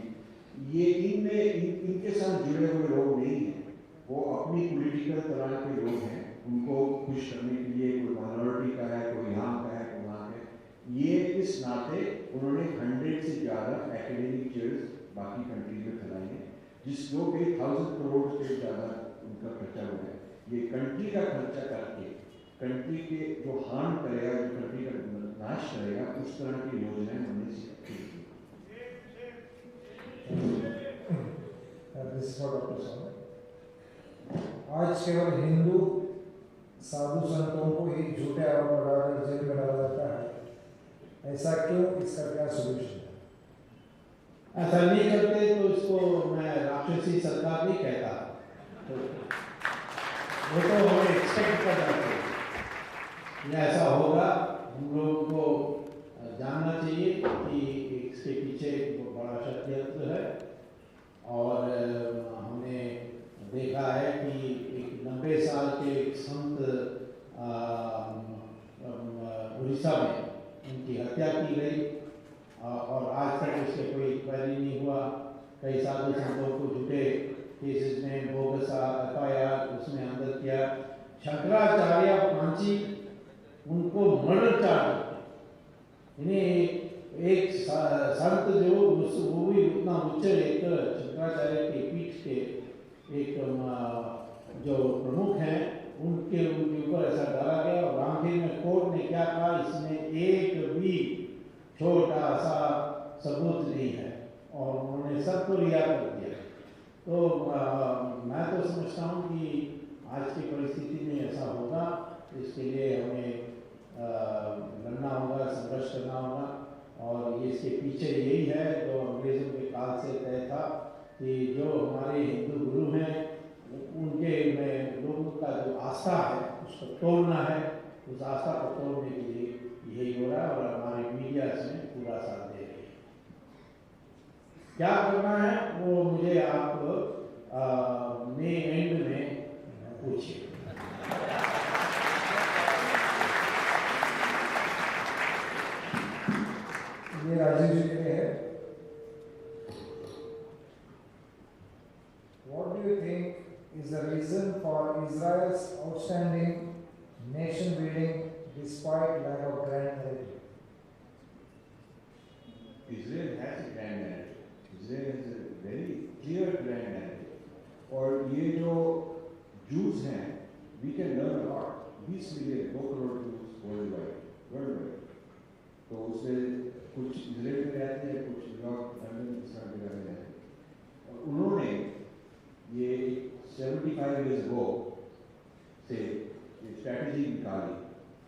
B: ये इनमें इनके साथ जुड़े हुए लोग नहीं हैं। वो अपनी पॉलिटिकल तरह के लोग हैं, उनको खुश करने के लिए कोई माइनॉरिटी का है, कोई यहाँ का है, कोई वहाँ का है। ये इस नाते उन्होंने 100 से ज़्यादा एकेडमिक चेयर्स बाकी कंट्रीज में फैलाई हैं, जिस जो कि 1000 करोड़ से ज़्यादा उनका खर्चा हुआ है। ये कंट्री का खर्चा करके कंट्री के जो हार्म करेगा, जो कंट्री का नाश करेगा, उस तरह की योजनाएं हमने शुरू की।
A: आज केवल हिंदू साधु संतों को ही झूठे आरोप लगाकर जेल में डाला जाता है, ऐसा क्यों? इसका क्या सोल्यूशन है?
C: ऐसा नहीं करते तो इसको मैं राक्षसी सरकार नहीं कहता, तो वो तो हमें एक्सपेक्ट कर रहे थे ऐसा होगा। हम लोगों को जानना चाहिए कि इसके पीछे एक बड़ा षड्यंत्र है, और हमने देखा है कि एक 90 साल के एक संत उड़ीसा में उनकी हत्या की गई, और आज तक उसके कोई इंक्वायरी नहीं हुआ। कई साधु संतों को झूठे केसेस में बोगस FIR उसमें अंदर किया। शंकराचार्य कांची उनको मर्डर चार्ज, इन्हें एक संत जो वो भी उतना उच्च एक शंकराचार्य के पीठ के एक जो प्रमुख हैं, उनके ऊपर ऐसा डाला गया। और रामखेल में कोर्ट ने क्या कहा, इसमें एक भी छोटा सा सबूत नहीं है, और उन्होंने सबको रिहा कर दिया। तो मैं तो समझता हूँ कि आज की परिस्थिति में ऐसा होगा, इसके लिए हमें लड़ना होगा, संघर्ष करना होगा। और ये इसके पीछे यही है जो अंग्रेज़ों के काल से तय था कि जो हमारे हिंदू गुरु हैं, उनके में लोगों का जो आस्था है उसको तोड़ना है। उस आस्था को तोड़ने के लिए यही हो रहा है, और हमारे मीडिया इसमें पूरा साथ दे रही है। क्या करना है वो मुझे आप मई एंड में पूछिए।
A: ये राजीव जी के लिए है। What do you think is the reason for Israel's outstanding nation building despite lack of grand narrative?
B: Israel has a grand narrative. Israel has a very clear grand narrative. और ये जो Jews हैं, we can learn a lot. 20 million, 2 crore Jews worldwide. तो उसमें कुछ Israel में रहते हैं, कुछ न्यूयॉर्क, लंदन, इस तरह के रहते हैं। और उन्होंने ये 75 years ago से स्ट्रैटेजी निकाली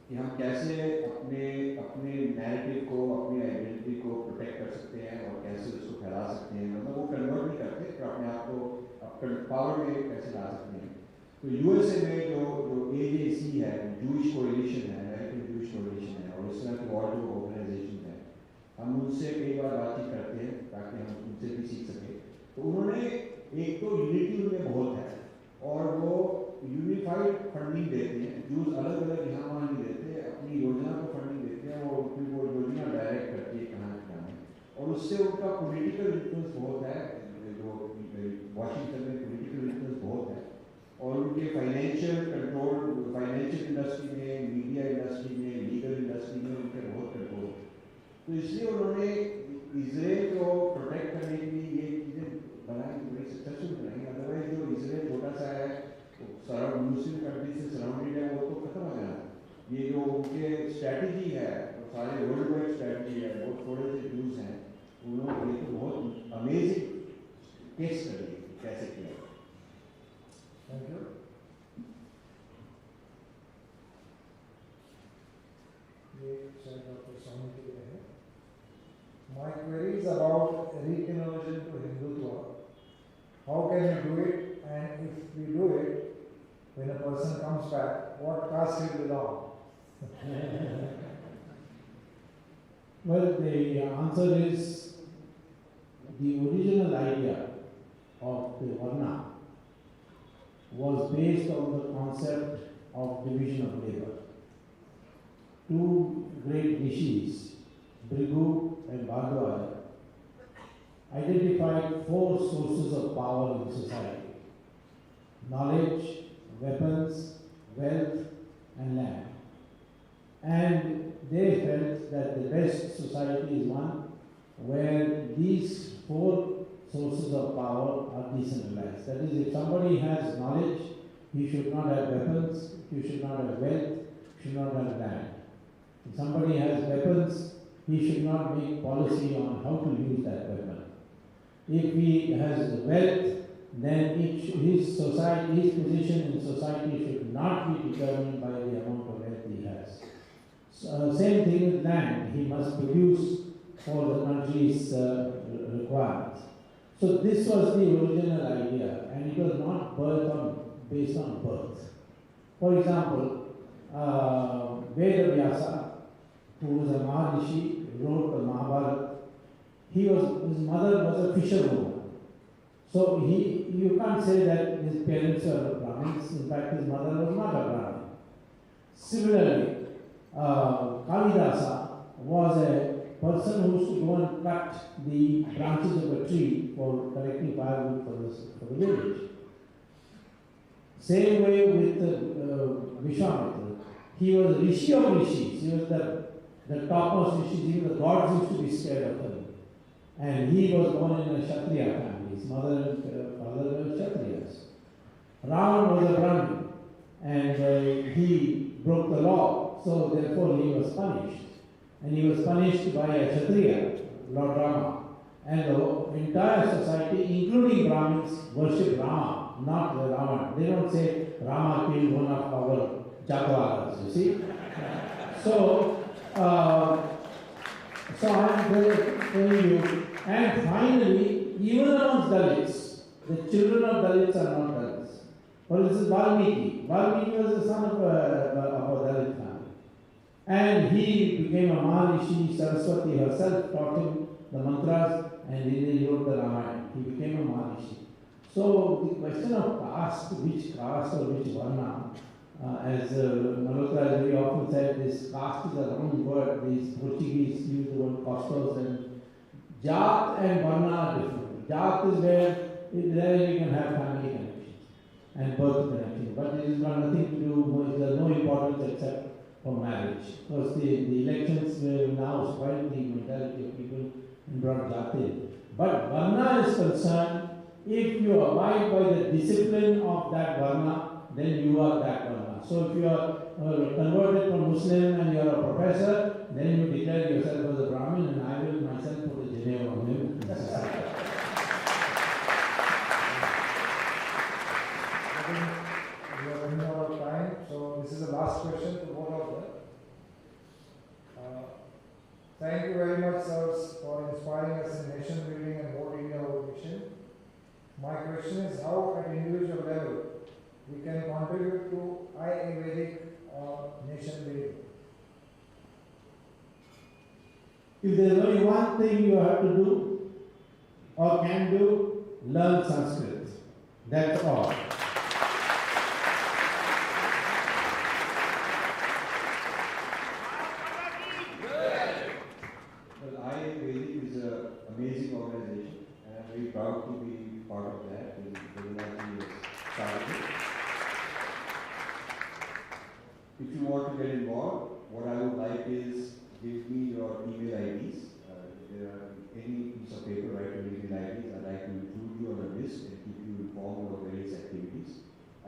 B: कि हम कैसे अपने नैरेटिव को, अपनी आइडेंटिटी को प्रोटेक्ट कर सकते हैं और कैसे उसको फैला सकते हैं। मतलब वो कन्वर्ट नहीं करते, पर अपने आप को पावर में कैसे ला सकते हैं। तो USA में जो AJC है, जूइश कोलिशन है, अमेरिकन जूइश कोलिशन है, और इस तरह के और जो ऑर्गेनाइजेशन है, हम उनसे कई बार बातचीत करते हैं ताकि हम उनसे भी सीख सकें। तो उन्होंने एक तो यूनिटी उनमें बहुत है और वो यूनिफाइड फंडिंग देते हैं, यूज अलग अलग यहाँ वहाँ नहीं देते, अपनी योजना को फंडिंग देते हैं और फिर वो योजना डायरेक्ट करती है कहाँ है और उससे उनका पॉलिटिकल इन्फ्लुएंस बहुत है, जो वाशिंगटन में पॉलिटिकल इन्फ्लुएंस बहुत है और उनके फाइनेंशियल कंट्रोल, फाइनेंशियल इंडस्ट्री में, मीडिया इंडस्ट्री में, लीगल इंडस्ट्री में उनके बहुत कंट्रोल है। तो इसलिए उन्होंने इजराइल को प्रोटेक्ट करने के लिए ये चीज़ें बनाई, बड़ी सक्सेसफुल बनाई। अदरवाइज जो इजराइल छोटा सा है, सराउंड मुस्लिम कंट्री से सराउंडेड है, वो तो खत्म हो जाना। ये जो उनके स्ट्रैटेजी है, सारे वर्ल्ड वाइड स्ट्रैटेजी है, बहुत थोड़े से व्यूज हैं, उन लोगों ये तो बहुत अमेजिंग केस स्टडी कैसे किया।
A: Thank you. ये शायद डॉक्टर स्वामी के लिए है. My query is about reconversion to Hindutva. How can you do it? And if we do it, when a person comes back, what caste he belong?
C: Well, the answer is the original idea of the Varna was based on the concept of division of labor. Two great rishis, Bhrigu and Bhardwaj, identified 4 sources of power in society: knowledge, weapons, wealth, and land. And they felt that the best society is one where these 4 sources of power are decentralized. That is, if somebody has knowledge, he should not have weapons, he should not have wealth, should not have land. If somebody has weapons, he should not make policy on how to use that weapon. If he has wealth, then his society, his position in society should not be determined by the amount of wealth he has. Same thing with land. He must produce for the country's requirements. So this was the original idea, and it was not based on birth. For example, Veda Vyasa, who was a Maharishi, wrote the Mahabharata. His mother was a fisherwoman. So you can't say that his parents were Brahmins. In fact, his mother was not a Brahmin. Similarly, Kalidasa was a person who used to go and cut the branches of a tree for collecting firewood for the village. Same way with Vishwamitra. He was Rishi of Rishis. He was the topmost Rishis. Even the gods used to be scared of him. And he was born in a Kshatriya family. His mother and father were Kshatriyas. Ravan was a Brahmin, and he broke the law, so therefore he was punished. And he was punished by a Kshatriya, Lord Rama. And the entire society, including Brahmins, worship Rama, not the Ravan. They don't say Rama killed one of our Jaguars, you see. So I'm telling you, and finally, even amongst Dalits, the children of Dalits are not Dalits. For instance, Valmiki. Valmiki was the son of a Dalit family. And he became a Maharishi. Saraswati herself taught him the mantras, and he wrote the Ramayana. He became a Maharishi. So the question of caste, which caste or which Varna, as Malhotra has very often said, this caste is a wrong word. These Portuguese use the word costos, and Jat and Varna are different. Jat is where you can have family connections and birth connections, but it has got nothing to do, there is no importance except for marriage. Because the elections will now spoil the mentality of people and brought Jat in. But Varna is concerned, if you abide by the discipline of that Varna, then you are that Varna. So if you are converted from Muslim and you are a professor, then you declare yourself as a Brahmin, and I will myself put a Geneva on him.
A: We are running out of time, so this is the last question to both of them. Thank you very much, sirs, for inspiring us in nation building and voting our mission. My question is how, at individual level, we can contribute to Ayurvedic or nation building.
C: If there is only one thing you have to do or can do, learn Sanskrit. That's all.
B: Well, Ayurvedic is an amazing organization, and I'm very proud to be part of that. And Vedanaji has started it. If you want to get involved, what I would like is give me your email IDs. If there are any piece of paper, write your email IDs. I'd like to include you on a list and keep you informed of various activities.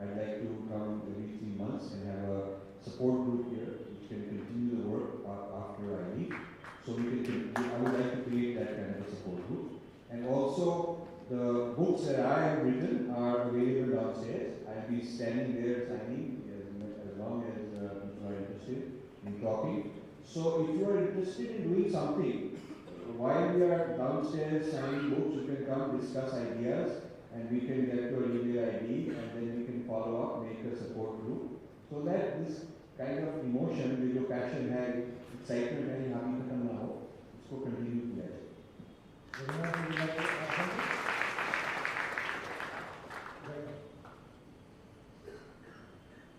B: I'd like to come every 3 months and have a support group here which can continue the work after I leave. So I would like to create that kind of a support group. And also, the books that I have written are available downstairs. I'll be standing there signing as long as people are interested in talking. So if you are interested in doing something, while we are downstairs signing books, you can come discuss ideas and we can get your email ID and then we can follow up, make a support group. So that this kind of emotion, जो passion है, excitement है, यहाँ भी खत्म ना हो, इसको continue किया जाए.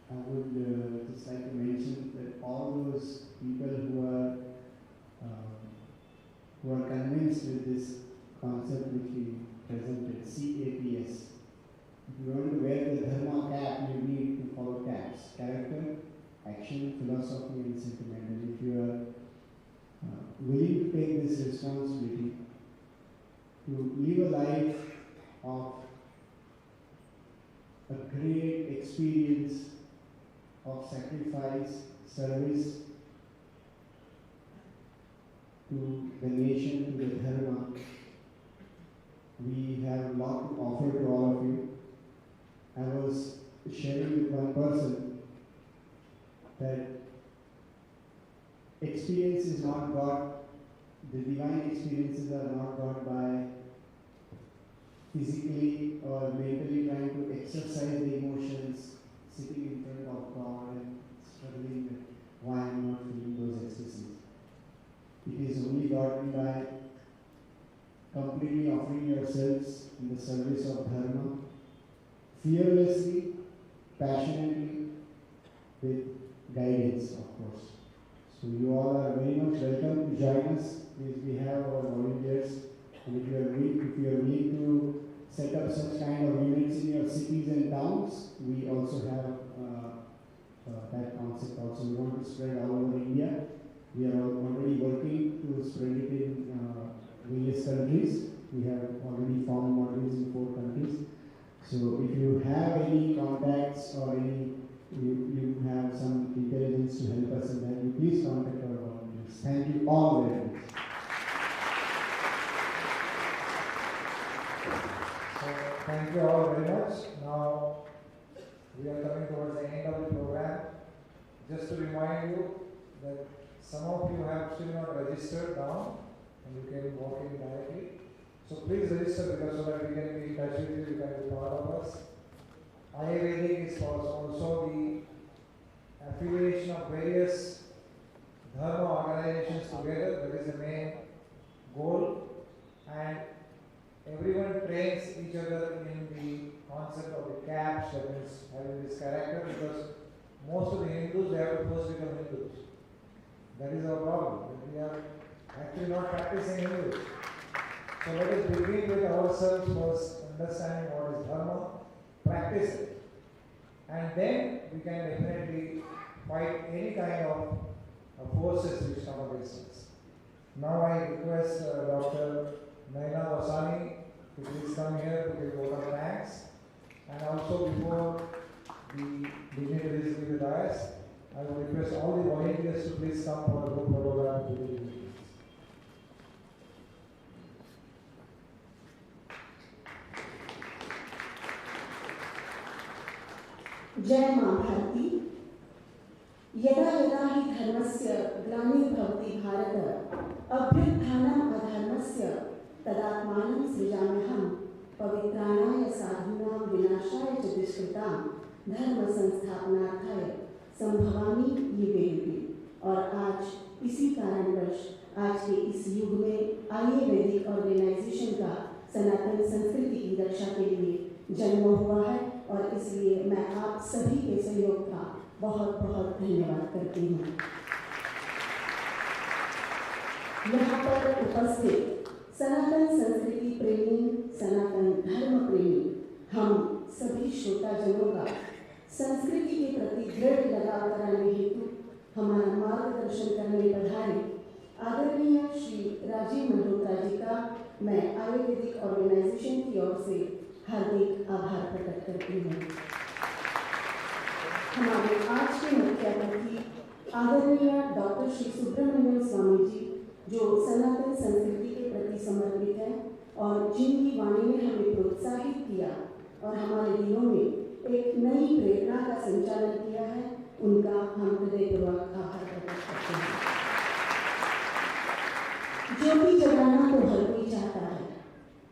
D: I would just like to mention that all those people who are convinced with this concept which we presented, CAPS. If you want to wear the Dharma cap, you need to follow caps: character, action, philosophy, and sentiment. And if you are willing to take this responsibility to live a life of a great experience of sacrifice, service to the nation, to the Dharma, we have a lot to offer to all of you. I was sharing with one person that experience is not got, the divine experiences are not got by physically or mentally trying to exercise the emotions, sitting in front of God and struggling with why I'm not feeling those ecstasies. It is only gotten by completely offering yourselves in the service of Dharma, fearlessly, passionately, with guidance, of course. So you all are very much welcome to join us. Please, we have our volunteers, and if you are willing to set up such kind of units in your cities and towns, we also have that concept also. We want to spread all over India. We are already working to spread it in various countries. We have already formed models in 4 countries. So if you have any contacts or you have some intelligence to help us in that, you please contact our volunteers. Thank you all very much.
A: So thank you all very much. Now we are coming towards the end of the program. Just to remind you that some of you have still not registered now, and you can walk in directly. So please register, because so that we can be in touch with you, you can be part of us. Ayurvedic is also the affiliation of various Dharma organizations together. That is the main goal, and everyone trains each other in the concept of the caps, that means having this character, because most of the Hindus, they have to first become Hindus. That is our problem. We are actually not practicing English. So let us begin with ourselves first, understanding what is Dharma, practice it. And then we can definitely fight any kind of forces which come against us. Now I request Dr. Naina Vasani to please come here to give vote of thanks. And also, before the dignitaries give the dais, I would request all the volunteers to please come for a group photograph with the dignitaries.
E: जय मां भारती। यदा यदा हि धर्मस्य ग्लानिर्भवति भारत अभ्युत्थानम् अधर्मस्य तदात्मानं सृजाम्यहम् पवित्राणाय साधूनां विनाशाय च दुष्कृतां धर्म संस्थापनार्थाय संभवामि युगे युगे। और आज इसी कारणवश आज के इस युग में आयुर्वेदिक ऑर्गेनाइजेशन का सनातन संस्कृति की रक्षा के लिए जन्म हुआ है और इसलिए मैं आप सभी के सहयोग का बहुत बहुत धन्यवाद करती हूँ। यहाँ पर उपस्थित सनातन संस्कृति प्रेमी, सनातन धर्म प्रेमी, हम सभी श्रोताजनों का संस्कृति के प्रति दृढ़ लगाव कराने हेतु हमारा मार्गदर्शन करने पधारे आदरणीय श्री राजीव मल्होत्रा जी का मैं आयुर्वेदिक ऑर्गेनाइजेशन की ओर से हार्दिक आभार प्रकट करती हूँ। हमारे आज के मुख्य अतिथि आदरणीय डॉक्टर श्री सुब्रमण्यम स्वामी जी, जो सनातन संस्कृति के प्रति समर्पित है और जिनकी वाणी ने हमें प्रोत्साहित किया और हमारे दिलों में एक नई प्रेरणा का संचालन किया है, उनका हम हृदयपूर्वक आभार प्रकट करते हैं। ज्योति जलाना तो हर कोई चाहता है,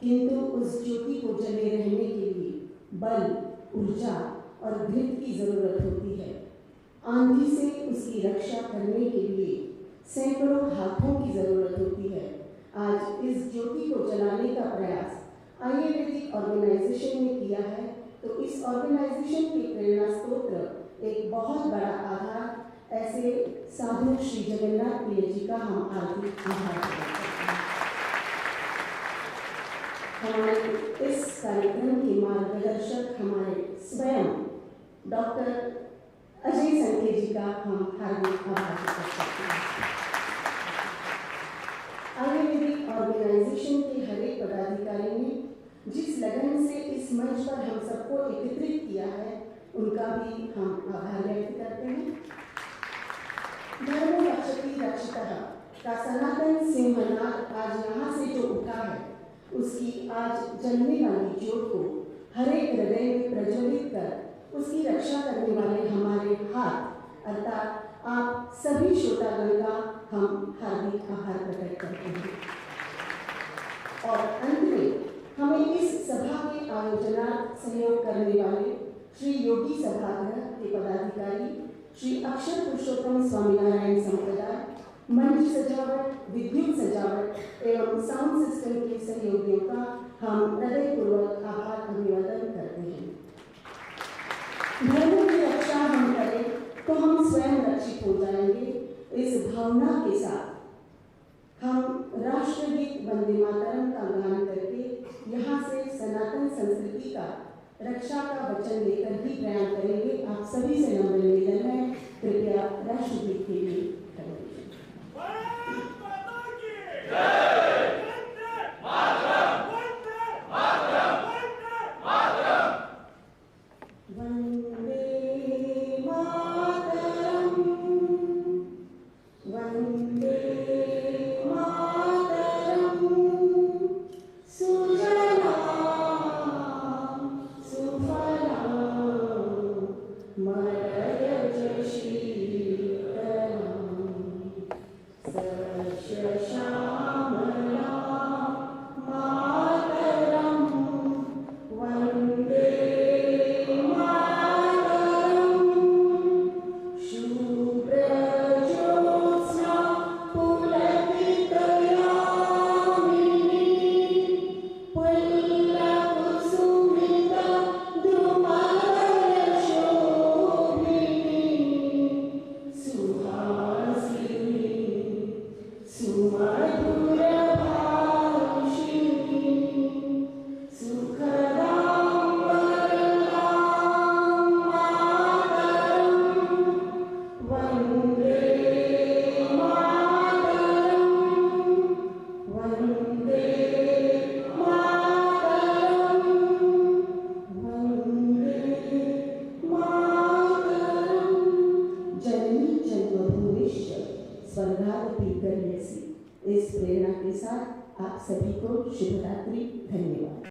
E: किंतु उस ज्योति को जले रहने के लिए बल, ऊर्जा और धृत की जरूरत होती है। आंधी से उसकी रक्षा करने के लिए सैकड़ों हाथों की जरूरत होती है। आज इस ज्योति को जलाने का प्रयास आयुर्वेदिक ऑर्गेनाइजेशन ने किया है, तो इस ऑर्गेनाइजेशन के प्रेरणा स्रोत एक बहुत बड़ा आधार ऐसे साधु श्री जगन्नाथ प्रिय जी का हम हार्दिक आभार प्रकट करते हैं। हमारे इस कार्यक्रम के मार्गदर्शक हमारे स्वयं डॉक्टर अजय संके जी का हम हार्दिक आभार प्रकट करते हैं। आयुर्वेदिक ऑर्गेनाइजेशन के हर एक पदाधिकारी ने जिस लगन से इस मंच पर हम सबको एकत्रित किया है, उनका भी हम आभार व्यक्त करते हैं। धर्मो रक्षति रक्षितः का सनातन सिंहनाद आज यहाँ से जो उठा है, उसकी आज जलने वाली ज्योत को हर एक हृदय में प्रज्वलित कर उसकी रक्षा करने वाले हमारे हाथ अर्थात आप सभी श्रोतागण का हम हार्दिक आभार प्रकट करते हैं। और अंत में हमें इस सभा के आयोजनार्थ सहयोग करने वाले श्री योगी सभागृह के पदाधिकारी श्री अक्षर पुरुषोत्तम स्वामीनारायण संप्रदाय, मंच सजावट, विद्युत सजावट एवं साउंड सिस्टम के सहयोगियों का हम हृदयपूर्वक आभार अभिवादन करते हैं। धर्म की रक्षा हम करें तो हम स्वयं रक्षित हो जाएंगे। इस भावना के साथ हम राष्ट्रगीत वंदे मातरम का गान करके यहाँ से सनातन संस्कृति का रक्षा का वचन लेकर ही प्रयाण करेंगे। आप सभी से नम्र निवेदन है, कृपया राष्ट्रगीत के लिए इस प्रेरणा के साथ आप सभी को शुभ रात्रि, धन्यवाद।